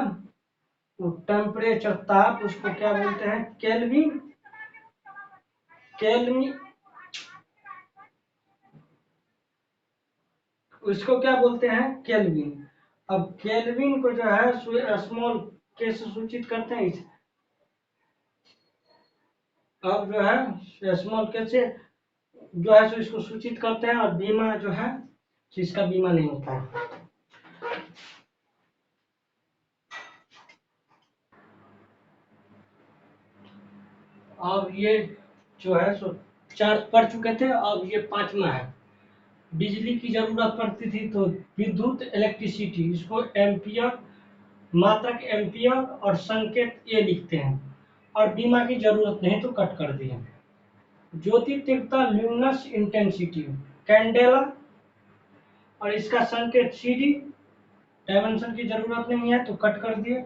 वो टेम्परेचर, ताप, उसको क्या बोलते हैं, केल्विन। केल्विन, उसको क्या बोलते हैं, केल्विन। अब केल्विन को जो है स्मॉल के से सूचित करते हैं अब जो है स्मॉल के से जो है सो इसको सूचित करते हैं। और बीमा जो है इसका बीमा नहीं होता है। अब ये जो है सो 4 पढ़ चुके थे, अब ये 5वां है। बिजली की जरूरत पड़ती थी तो विद्युत, इलेक्ट्रिसिटी, इसको एम्पियर, मात्रक एम्पियर और संकेत ए लिखते हैं। और बीमा की जरूरत नहीं तो कट कर दिए। ज्योति तीव्रता, ल्यूमिनस इंटेंसिटी, कैंडेला, और इसका संकेत सी डी। डायमेंशन की जरूरत नहीं है तो कट कर दिए।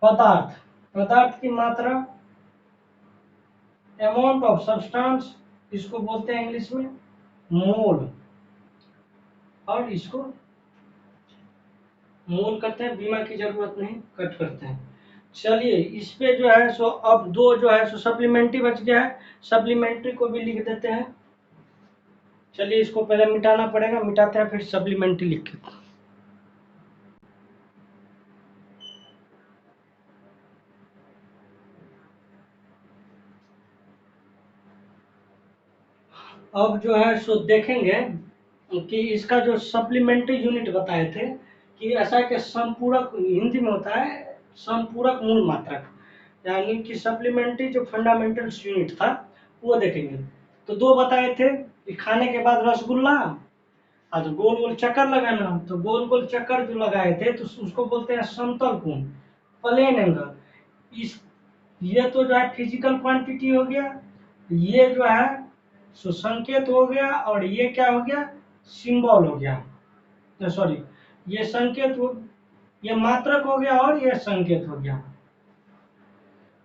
पदार्थ, पदार्थ की मात्रा, अमाउंट ऑफ सब्सटेंस, इसको बोलते हैं इंग्लिश में मोल। और इसको मोल करते हैं, बीमा की जरूरत नहीं, कट करते हैं। चलिए इस पे जो है सो अब दो जो है सो सप्लीमेंट्री बच गया है, सप्लीमेंट्री को भी लिख देते हैं। चलिए इसको पहले मिटाना पड़ेगा, मिटाते हैं फिर सप्लीमेंट्री लिख के। अब जो है सो देखेंगे कि इसका जो सप्लीमेंट्री यूनिट बताए थे कि ऐसा कि संपूरक, हिंदी में होता है संपूरक मूल मात्रक, यानी कि सप्लीमेंट्री जो फंडामेंटल्स यूनिट था वो देखेंगे। तो दो बताए थे कि खाने के बाद रसगुल्ला, और गोल गोल चक्कर लगाना। तो गोल गोल चक्कर जो लगाए थे तो उसको बोलते हैं समतल कोण, प्लेन एंगल। इस ये तो जो है फिजिकल क्वांटिटी हो गया, ये जो है सो संकेत हो गया, और ये क्या हो गया, सिंबल हो गया, सॉरी, ये संकेत हो, ये मात्रक हो गया और ये संकेत हो गया।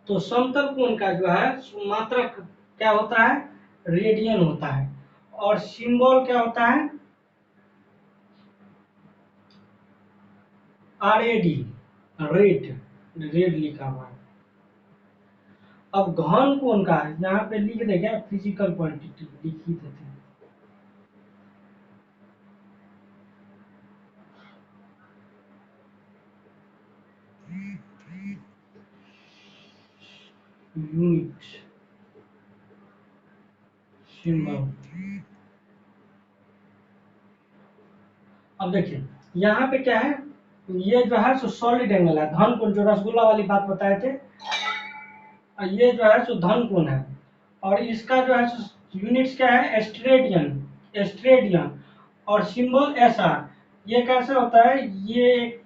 तो समतल कोण का जो है मात्रक क्या होता है, रेडियन होता है। और सिंबल क्या होता है, RAD, रेट, रेड लिखा हुआ है। अब घन कौन का है, यहाँ पे लिख दे क्या, फिजिकल क्वांटिटी लिख ही देते हैं। Unit symbol. अब देखिए यहाँ पे क्या है, ये जो है सो सॉलिड एंगल है, धन कोण, जो रसगुल्ला वाली बात बताए थे, ये जो है सो धन कोण है। और इसका जो है सो यूनिट्स क्या है, एस्ट्रेडियन, एस्ट्रेडियन। और सिंबल SR। ये कैसे होता है, ये एक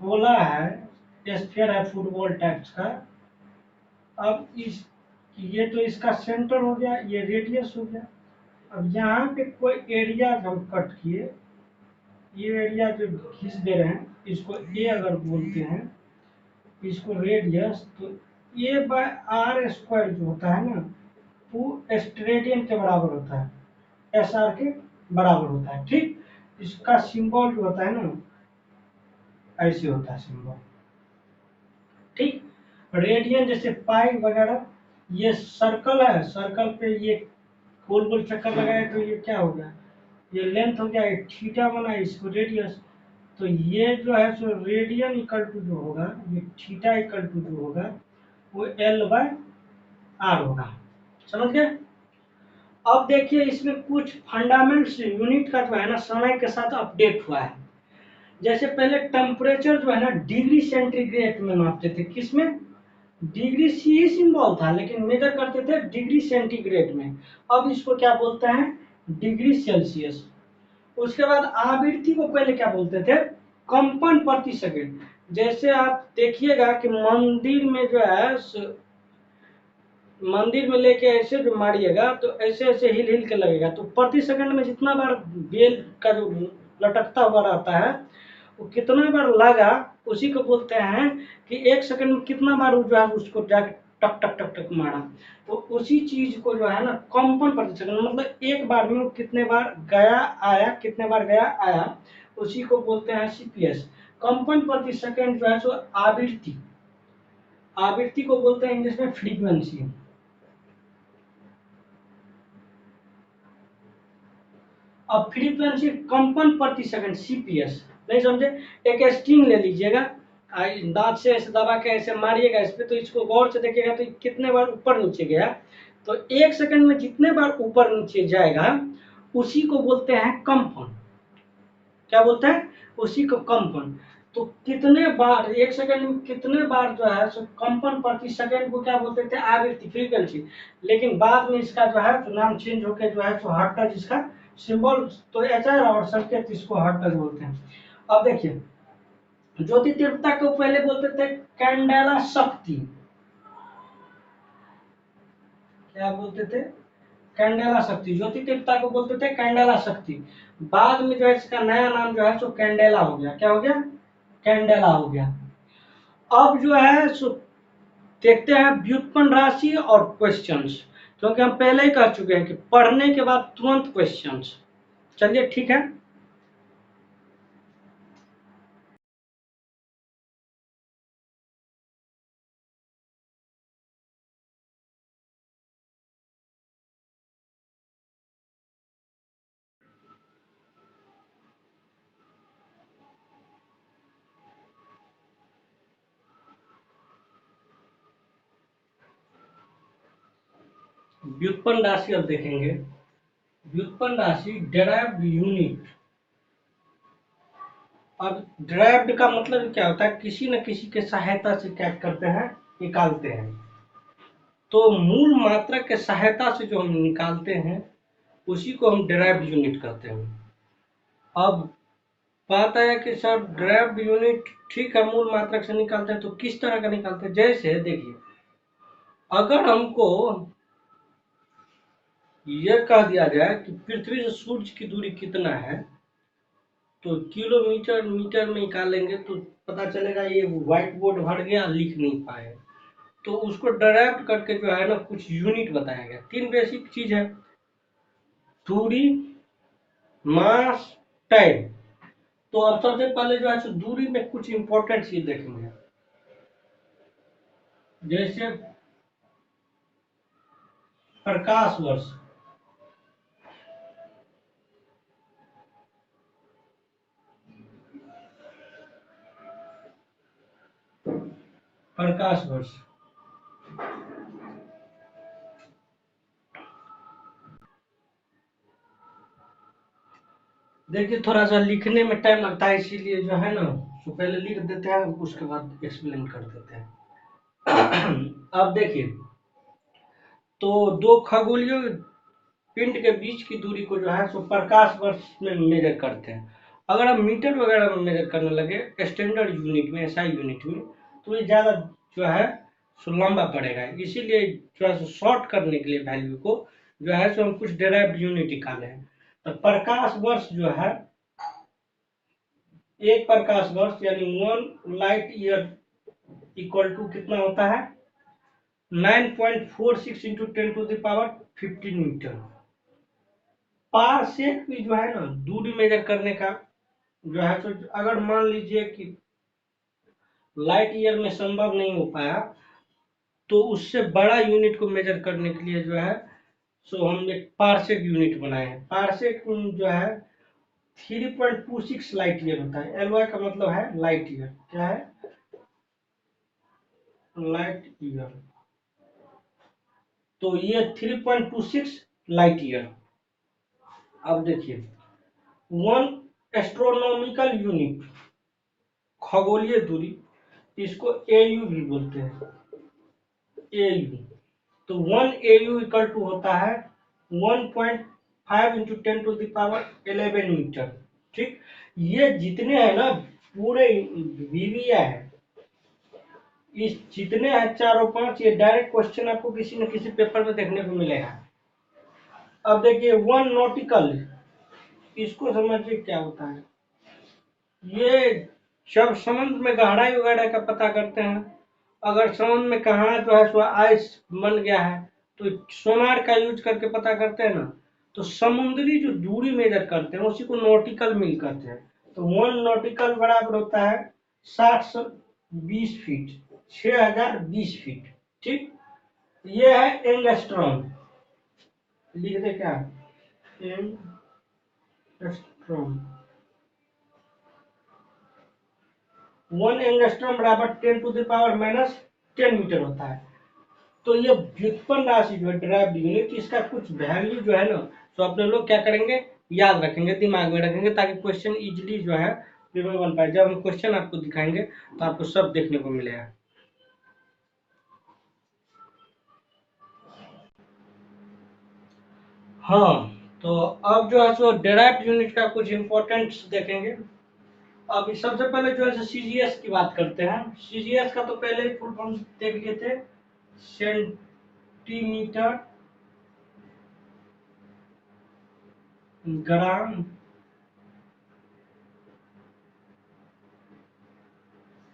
गोला है, स्फीयर है फुटबॉल टाइप्स का। अब इस, ये तो इसका सेंटर हो गया, ये रेडियस हो गया। अब यहाँ पे कोई एरिया हम कट किए, ये एरिया जो खींच दे रहे हैं, इसको ए अगर बोलते हैं, इसको रेडियस, तो ए बाय आर स्क्वायर जो होता है ना, वो स्ट्रेडियन के बराबर होता है, SR के बराबर होता है। ठीक, इसका सिंबल जो होता है ना, ऐसे होता है सिंबल। ठीक, रेडियन जैसे पाई वगैरह, ये सर्कल है, सर्कल पे ये गोल गोल चक्कर लगाए तो ये क्या हो गया, ये लेंथ हो गया, ये थीटा बना, इसको रेडियस। तो ये जो है सो रेडियन इक्वल टू जो होगा, ये थीटा इक्वल टू जो होगा, वो L/R होगा। समझ गए। अब देखिए इसमें कुछ फंडामेंट्स यूनिट का जो है ना, समय के साथ अपडेट हुआ है। जैसे पहले टेम्परेचर जो है ना डिग्री सेंटीग्रेड में मापते थे, किसमें, डिग्री सी ही सिंबल था, लेकिन मेजर करते थे डिग्री सेंटीग्रेड में। अब इसको क्या बोलते हैं, डिग्री सेल्सियस। उसके बाद आवृत्ति को पहले क्या बोलते थे, कंपन प्रति सेकंड। जैसे आप देखिएगा कि मंदिर में जो है, मंदिर में लेके ऐसे जो मारिएगा तो ऐसे ऐसे हिल हिल के लगेगा, तो प्रति सेकंड में जितना बार बेल का जो लटकता हुआ रहता है, वो कितना बार लगा, उसी को बोलते हैं कि एक सेकंड में कितना बार जो है उसको जाके टक टक टक टक मारा। तो उसी चीज को जो है ना, कंपन प्रति सेकंड, मतलब एक बार में वो कितने बार गया आया, कितने बार गया आया, उसी को बोलते हैं CPS। कंपन प्रति सेकंड जो है सो आवृत्ति, आवृत्ति को बोलते हैं इंग्लिश में फ्रीक्वेंसी। अब फ्रीक्वेंसी कंपन प्रति सेकंड CPS, नहीं समझे। एक स्ट्रिंग ले लीजिएगा, दांत से ऐसे दबा के ऐसे मारिएगा इस पे, तो इसको गौर से देखिएगा तो कितने बार ऊपर नीचे गया। तो एक सेकंड में जितने बार ऊपर नीचे जाएगा, उसी को बोलते हैं कंपन। क्या बोलते हैं, उसी को कंपन। तो कितने बार एक सेकंड में कितने बार जो है सो कंपन प्रति सेकंड को क्या बोलते थे, आवृत्ति, फ्रीक्वेंसी। लेकिन बाद में इसका जो है तो नाम चेंज होकर जो है सो हर्ट्ज, इसका सिंबल तो HR और संकेत इसको हर्ट्ज बोलते हैं। अब देखिए ज्योति तीव्रता को पहले बोलते थे कैंडेला शक्ति। क्या बोलते थे, कैंडेला शक्ति। ज्योति तीव्रता को बोलते थे कैंडेला शक्ति। बाद में जो है इसका नया नाम जो है सो कैंडेला हो गया। क्या हो गया, कैंडेला हो गया। अब जो है सो देखते हैं व्युत्पन्न राशि और क्वेश्चंस, क्योंकि हम पहले ही कह चुके हैं कि पढ़ने के बाद तुरंत क्वेश्चंस। चलिए ठीक है। व्युत्पन्न राशि अब देखेंगे। व्युत्पन्न राशि डेराइव्ड यूनिट। अब डेराइव्ड का मतलब क्या होता है, किसी न किसी के सहायता से क्या करते हैं, निकालते हैं। तो मूल मात्रा के सहायता से जो हम निकालते हैं, उसी को हम डेराइव्ड यूनिट कहते हैं। अब बात है कि सर डेराइव्ड यूनिट ठीक है, मूल मात्रा से निकालते हैं, तो किस तरह का निकालते हैं। जैसे देखिए, अगर हमको यह कह दिया जाए कि पृथ्वी से सूर्य की दूरी कितना है, तो किलोमीटर मीटर में निकालेंगे तो पता चलेगा ये व्हाइट बोर्ड भर गया, लिख नहीं पाए। तो उसको डायरेक्ट करके जो है ना कुछ यूनिट बताया गया। 3 बेसिक चीज है, दूरी, मास, टाइम। तो अब सबसे पहले जो है सो दूरी में कुछ इंपॉर्टेंट चीज देखेंगे, जैसे प्रकाश वर्ष। प्रकाश वर्ष देखिए, थोड़ा सा लिखने में टाइम लगता है, इसीलिए जो है ना तो पहले लिख देते हैं, उसके बाद एक्सप्लेन कर देते हैं। अब देखिए, तो दो खगोलीय पिंड के बीच की दूरी को जो है सो प्रकाश वर्ष में मेजर करते हैं। अगर हम मीटर वगैरह में मेजर करने लगे स्टैंडर्ड यूनिट में, एसआई यूनिट में, तो ये ज़्यादा जो है सो लंबा पड़ेगा। इसीलिए जो है सो शॉर्ट करने के लिए वैल्यू को जो है सो हम कुछ डेराइव्ड यूनिट निकाले हैं। तो प्रकाश वर्ष जो है, एक प्रकाश वर्ष यानी 1 लाइट ईयर इक्वल टू कितना होता है, 9.46 इंटू 10⁻15 मीटर। पारसेक भी जो है ना दूरी मेजर करने का जो है, तो अगर मान लीजिए कि लाइट ईयर में संभव नहीं हो पाया, तो उससे बड़ा यूनिट को मेजर करने के लिए जो है सो हम एक पारसेक यूनिट बनाए हैं। पारसेक जो है 3.26 लाइट ईयर होता है। एलवाई का मतलब है लाइट ईयर। क्या है? Light year. तो ये 3.26 लाइट ईयर। अब देखिए, 1 एस्ट्रोनॉमिकल यूनिट खगोलीय दूरी, इसको एयू भी बोलते हैं, एयू। तो 1 AU इक्वल टू होता है 1.5 इंटू 10⁻11 मीटर। ठीक, ये जितने हैं ना पूरे वीविया है, इस जितने हैं चारों पांच, ये डायरेक्ट क्वेश्चन आपको किसी न किसी पेपर में देखने को मिलेगा। अब देखिए 1 नॉटिकल, इसको समझिए क्या होता है। ये जब समुद्र में गहराई वगैरह का पता करते हैं, अगर समुद्र में कहाँ जो है सो आइस बन गया है, तो सोनार का यूज करके पता करते हैं ना, तो समुद्री जो दूरी मेजर करते हैं उसी को नॉटिकल मील कहते हैं। तो 1 नॉटिकल बराबर होता है 720 फीट, 6020 फीट। ठीक, ये है एंगस्ट्रॉम। लिख दे क्या, एंगस्ट्रॉम। 1 एंगस्ट्रॉम बराबर 10⁻⁻10 मीटर होता है। तो ये व्युत्पन्न राशि जो है ड्राइव्ड यूनिट, इसका कुछ वैल्यू जो है ना, तो अपने लोग क्या करेंगे, याद रखेंगे, दिमाग में रखेंगे, ताकि क्वेश्चन इजीली जो है पेपर बन पाए। जब हम क्वेश्चन आपको दिखाएंगे तो आपको सब देखने को मिलेगा। हाँ, तो अब जो है सो डेराइव्ड यूनिट का कुछ इंपॉर्टेंट देखेंगे। अब सबसे पहले जो है सीजीएस की बात करते हैं। सीजीएस का तो पहले ही फुल फॉर्म देख लिए थे, सेंटीमीटर ग्राम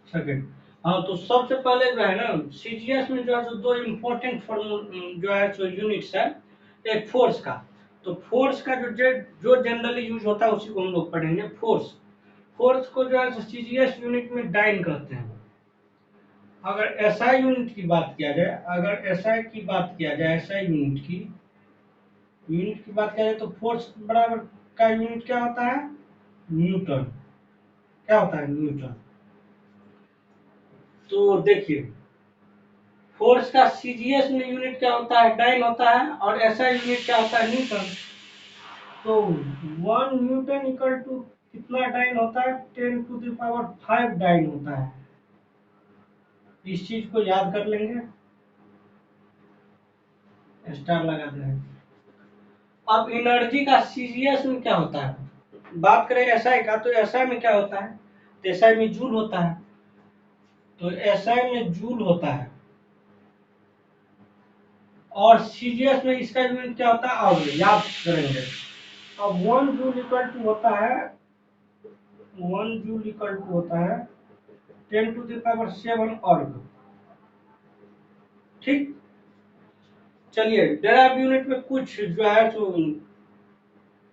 सेकंड। हाँ, तो सबसे पहले जो है ना सीजीएस में जो है सो दो इम्पोर्टेंट जो है सो यूनिट्स है। एक फोर्स का, तो फोर्स का जो जनरली यूज होता है उसी को हम लोग पढ़ेंगे। फोर्स, फोर्स को जो है सीजीएस यूनिट में डाइन कहते हैं। अगर एसआई यूनिट की बात किया जाए, अगर एसआई की बात किया जाए, एसआई यूनिट की बात किया जाए, तो फोर्स बराबर का यूनिट क्या होता है, न्यूटन। क्या होता है, न्यूटन। तो देखिए, फोर्स का सीजीएस में यूनिट क्या होता है, डाइन होता है, और एसआई यूनिट क्या होता है, न्यूटन। तो 1 न्यूटन इक्वल टू कितना डाइन होता है, 10⁵ डाइन होता है। इस चीज को याद कर लेंगे, स्टार लगा देंगे। अब एनर्जी का सीजीएस में क्या होता है, बात करें एसआई का, तो एसआई में क्या होता है, तो एसआई में जूल होता है। तो एसआई में जूल होता है, और सीजीएस में इसका यूनिट क्या होता है, अब याद करेंगे। अब 1 जूल इक्वल टू होता है, 1 जूल इक्वल टू होता है 10⁷ अर्ग। ठीक, चलिए डेराइव यूनिट में कुछ जो है सो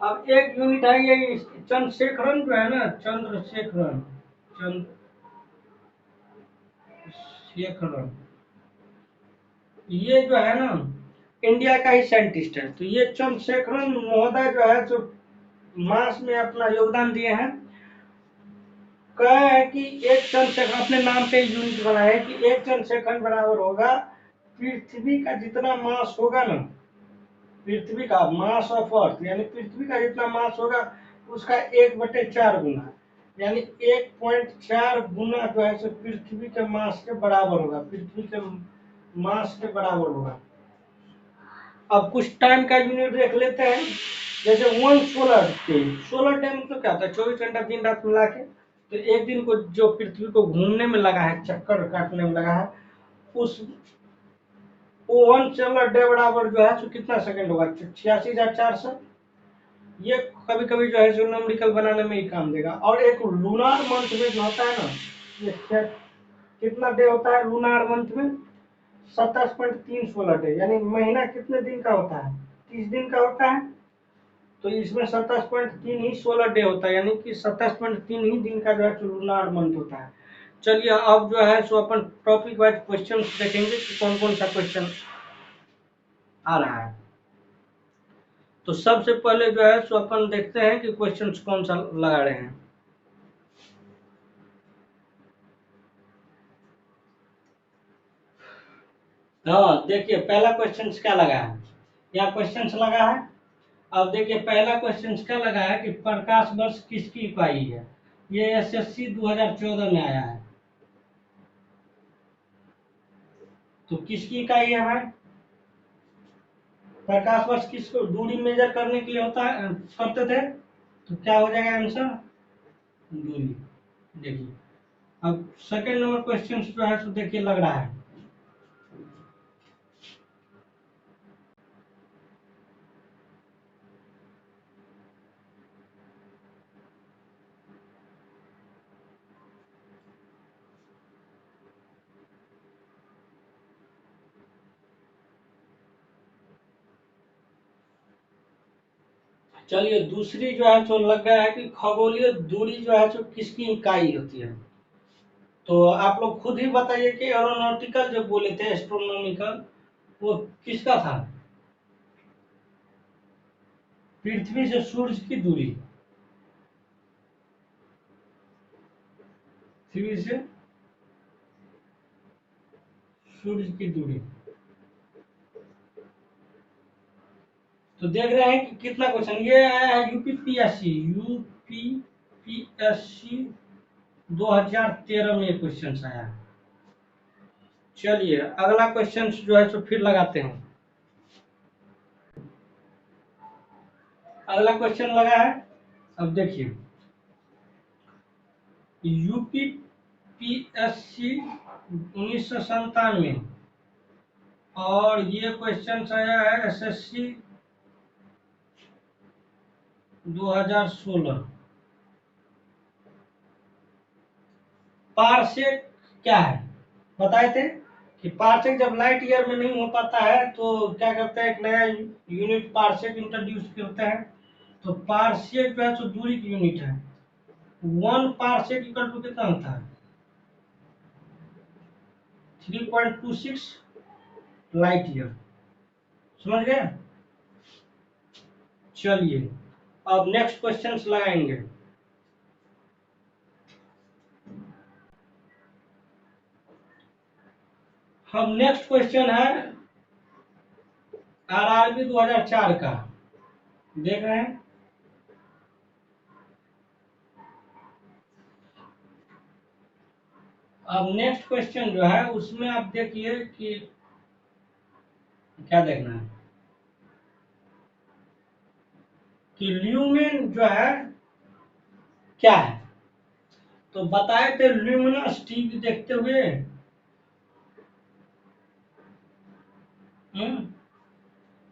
अब एक यूनिट है ये चंद्रशेखरन जो है ना, चंद्रशेखरन, ये जो है ना इंडिया का ही साइंटिस्ट है। तो ये चंद्रशेखरन महोदय जो है जो मास में अपना योगदान दिए हैं। कहा है कि एक चंद्रशेखर, अपने नाम पे यूनिट बना है कि एक चंद्रशेखर बराबर होगा पृथ्वी का जितना मास होगा ना, पृथ्वी का मास ऑफ अर्थ, यानी पृथ्वी का जितना मास होगा उसका 1/4 गुना, यानी 1.4 गुना जो है सो पृथ्वी के मास के बराबर होगा, पृथ्वी के मास के बराबर होगा। अब कुछ टाइम का यूनिट देख लेते हैं। जैसे 1 सोलर डे, सोलर डे मतलब क्या होता है, 24 घंटा दिन रात मिला के। तो एक दिन को जो पृथ्वी को घूमने में लगा है, चक्कर काटने में लगा है, उस वो 1 सोलर डे बराबर जो है सो कितना सेकंड होगा, 86,400। ये कभी कभी जो है सो न्यूमेरिकल बनाने में ही काम देगा। और एक लूनार मंथ में जो होता है ना, ये कितना डे होता है लूनार मंथ में, 27.316 डे, यानी महीना कितने दिन का होता है, 30 दिन का होता है। तो इसमें 27.3 ही 16 डे होता है, यानी कि 27.3 ही दिन का जो है लूनार मंथ होता है। चलिए अब जो है सो अपन टॉपिक वाइज क्वेश्चन देखेंगे कि कौन कौन सा क्वेश्चन आ रहा है। तो सबसे पहले जो है सो अपन देखते हैं कि क्वेश्चन कौन सा लगा रहे हैं। हाँ देखिए पहला क्वेश्चन क्या लगा है, क्या क्वेश्चन लगा है। अब देखिए पहला क्वेश्चन क्या लगा है कि प्रकाश वर्ष किसकी इकाई है। ये एसएससी 2014 में आया है। तो किसकी इकाई है भाई, प्रकाश वर्ष किसको दूरी मेजर करने के लिए होता है, करते थे। तो क्या हो जाएगा आंसर, दूरी। देखिए अब सेकंड नंबर क्वेश्चन जो है तो देखिए लग रहा है, चलिए दूसरी जो है तो लग गया है कि खगोलीय दूरी जो है तो किसकी इकाई होती है। तो आप लोग खुद ही बताइए कि एरोनॉटिकल जो बोले थे, एस्ट्रोनॉमिकल, वो किसका था, पृथ्वी से सूर्य की दूरी, पृथ्वी से सूर्य की दूरी। तो देख रहे हैं कि कितना क्वेश्चन ये आया है, यूपीपीएससी 2013 में ये क्वेश्चन आया है। चलिए अगला क्वेश्चन जो है तो फिर लगाते हैं। अगला क्वेश्चन लगा है, अब देखिए यूपीपीएससी 1997 और ये क्वेश्चन आया है एसएससी 2016। पारसेक क्या है, बताए थे कि पारसेक जब लाइट ईयर में नहीं हो पाता है तो क्या करते हैं, एक नया यूनिट पारसेक इंट्रोड्यूस करते हैं। तो पारसेक जो है तो दूरी की यूनिट है। 1 पारसेक इक्वल टू कितना होता है, 3.26 लाइट ईयर, समझ गए। चलिए अब नेक्स्ट क्वेश्चन लगाएंगे। अब नेक्स्ट क्वेश्चन है आरआरबी 2004 का, देख रहे हैं। अब नेक्स्ट क्वेश्चन जो है उसमें आप देखिए कि क्या देखना है कि ल्यूमेन जो है क्या है। तो बताए थे ल्यूमिनस टीवी देखते हुए,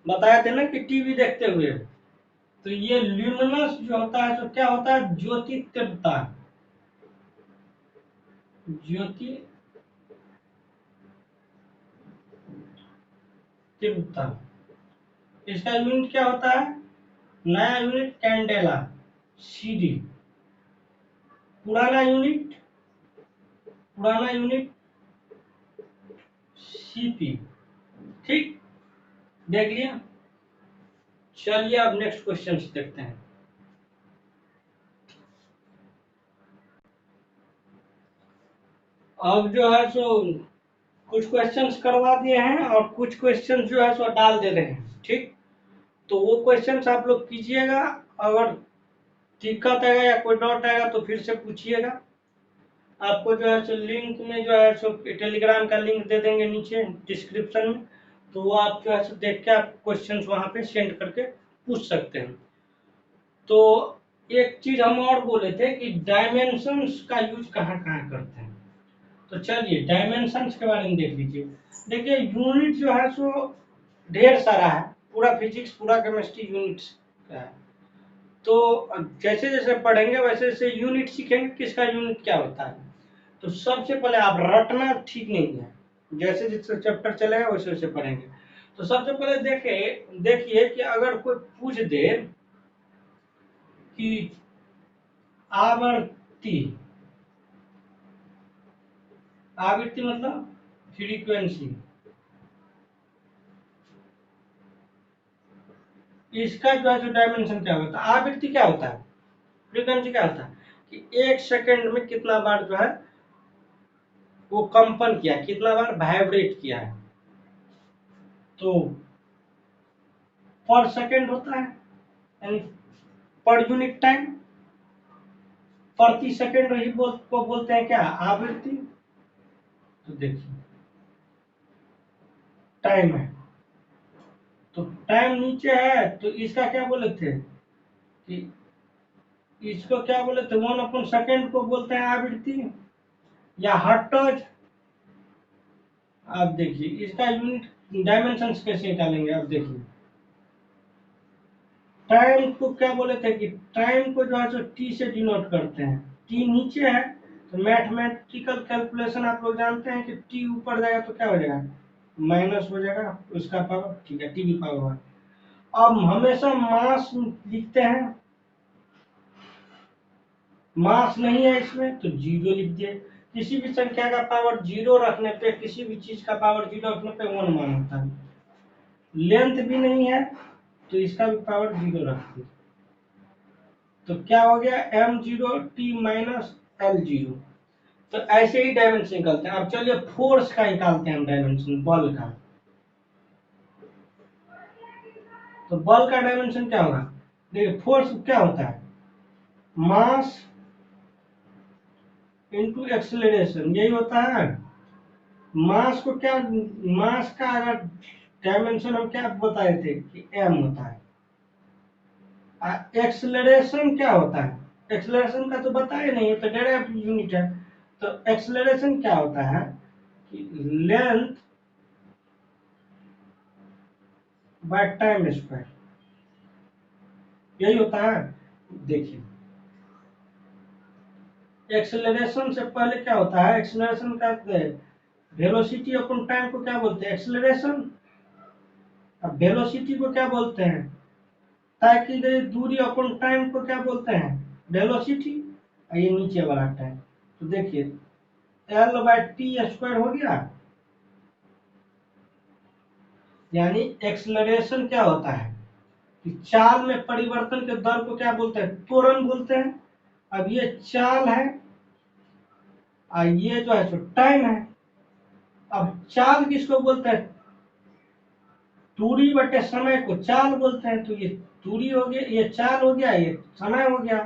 बताए थे ना कि टीवी देखते हुए। तो ये ल्यूमिनस जो होता है तो क्या होता है, ज्योति तीव्रता, ज्योति तीव्रता। इसका यूनिट क्या होता है, नया यूनिट कैंडेला, सीडी। पुराना यूनिट, पुराना यूनिट सीपी। ठीक, देख लिया। चलिए अब नेक्स्ट क्वेश्चन देखते हैं। अब जो है सो कुछ क्वेश्चंस करवा दिए हैं और कुछ क्वेश्चंस जो है सो डाल दे रहे हैं। ठीक, तो वो क्वेश्चंस आप लोग कीजिएगा। अगर दिक्कत आएगा या कोई डाउट आएगा तो फिर से पूछिएगा। आपको जो है सो लिंक में जो है सो टेलीग्राम का लिंक दे देंगे नीचे डिस्क्रिप्शन में, तो वो आप जो है सो देख के आप क्वेश्चंस वहां पे सेंड करके पूछ सकते हैं। तो एक चीज हम और बोले थे कि डायमेंशंस का यूज कहाँ कहाँ करते हैं। तो चलिए डायमेंशंस के बारे में देख लीजिए। देखिए यूनिट जो है सो ढेर सारा है, पूरा फिजिक्स पूरा केमिस्ट्री यूनिट्स का है। तो जैसे जैसे पढ़ेंगे वैसे वैसे यूनिट सीखेंगे किसका यूनिट क्या होता है। तो सबसे पहले आप रटना ठीक नहीं है, जैसे जैसे चैप्टर चलेगा वैसे वैसे पढ़ेंगे। तो सबसे पहले देखिए कि अगर कोई पूछ दे कि आवृत्ति, आवृत्ति मतलब फ्रीक्वेंसी, इसका जो है जो डायमेंशन क्या होता है। आवृत्ति क्या होता है, फ्रीक्वेंसी क्या होता है कि एक सेकंड में कितना बार जो है वो कंपन किया, कितना बार वाइब्रेट किया है। तो पर सेकंड होता है, यानी पर यूनिट टाइम, प्रति सेकंड ही को बोलते हैं क्या, आवृत्ति। तो देखिए टाइम है, तो टाइम नीचे है तो इसका क्या बोले थे कि इसको क्या बोले थे, 1/सेकंड को बोलते हैं आवृत्ति या हर्ट्ज। आप देखिए इसका यूनिट डायमेंशन कैसे निकालेंगे। आप देखिए टाइम को क्या बोले थे कि टाइम को जो है सो टी से डिनोट करते हैं, टी नीचे है तो मैथमेटिकल कैलकुलेशन आप लोग जानते हैं कि टी ऊपर जाएगा तो क्या हो जाएगा, माइनस हो जाएगा उसका पावर। ठीक है, टी की पावर। अब हमेशा मास लिखते हैं, मास नहीं है इसमें तो जीरो लिख दिए। किसी भी संख्या का पावर जीरो रखने पे, किसी भी चीज का पावर जीरो रखने पे वन मान होता है। लेंथ भी नहीं है तो इसका भी पावर जीरो रख दिए, तो क्या हो गया m0 t माइनस L0। तो ऐसे ही डायमेंशन निकलते हैं। अब चलिए फोर्स का निकालते हैं हम डायमेंशन, बल का। तो बल का डायमेंशन क्या होगा, देखिए फोर्स क्या होता है, मास इनटू एक्सेलरेशन, यही होता है। मास को क्या, मास का अगर डायमेंशन हम क्या बताए थे कि m होता है। एक्सेलरेशन क्या होता है, एक्सेलरेशन का तो बताए नहीं, तो डायरेक्ट यूनिट है। तो एक्सेलरेशन क्या होता है कि लेंथ बाय टाइम स्क्वायर, यही होता है। देखिए एक्सेलरेशन से पहले क्या होता है, एक्सेलरेशन का वेलोसिटी अपन टाइम को क्या बोलते हैं, एक्सेलरेशन। अब वेलोसिटी को क्या बोलते हैं, तय की गई दूरी अपन टाइम को क्या बोलते हैं, वेलोसिटी। ये नीचे वाला टाइम, तो देखिए L/T² हो गया। यानी एक्सेलरेशन क्या होता है कि चाल में परिवर्तन के दर को क्या बोलते हैं, त्वरण बोलते हैं। अब ये चाल है और ये जो है सो टाइम है। अब चाल किसको बोलते हैं? दूरी बटे समय को चाल बोलते हैं। तो ये दूरी हो गया, ये चाल हो गया, ये समय हो गया।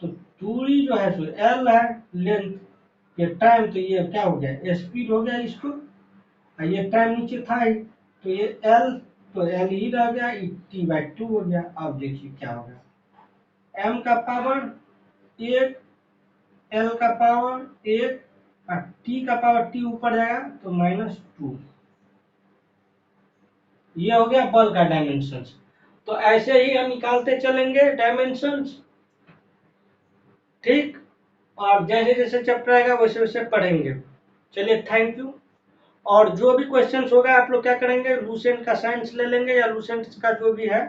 तो दूरी जो है सो एल है, लेंथ, ये टाइम, तो ये क्या हो गया, स्पीड हो गया इसको, और ये टाइम नीचे था ही, तो ये एल, तो एल ही रह गया, T/2 हो गया। अब देखिए क्या हो गया, m का पावर 1, l का पावर 1, और t का पावर t ऊपर जाएगा तो -2। ये हो गया बल का डायमेंशंस। तो ऐसे ही हम निकालते चलेंगे डायमेंशंस, ठीक। और जैसे जैसे चैप्टर आएगा वैसे वैसे पढ़ेंगे। चलिए, थैंक यू। और जो भी क्वेश्चंस होगा आप लोग क्या करेंगे, लूसेंट का साइंस ले लेंगे, या लूसेंट का जो भी है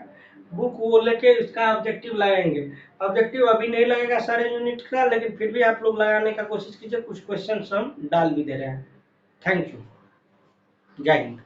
बुक वो लेके इसका ऑब्जेक्टिव लगाएंगे। ऑब्जेक्टिव अभी नहीं लगेगा सारे यूनिट का, लेकिन फिर भी आप लोग लगाने का कोशिश कीजिए, कुछ क्वेश्चन हम डाल भी दे रहे हैं। थैंक यू, जय हिंद।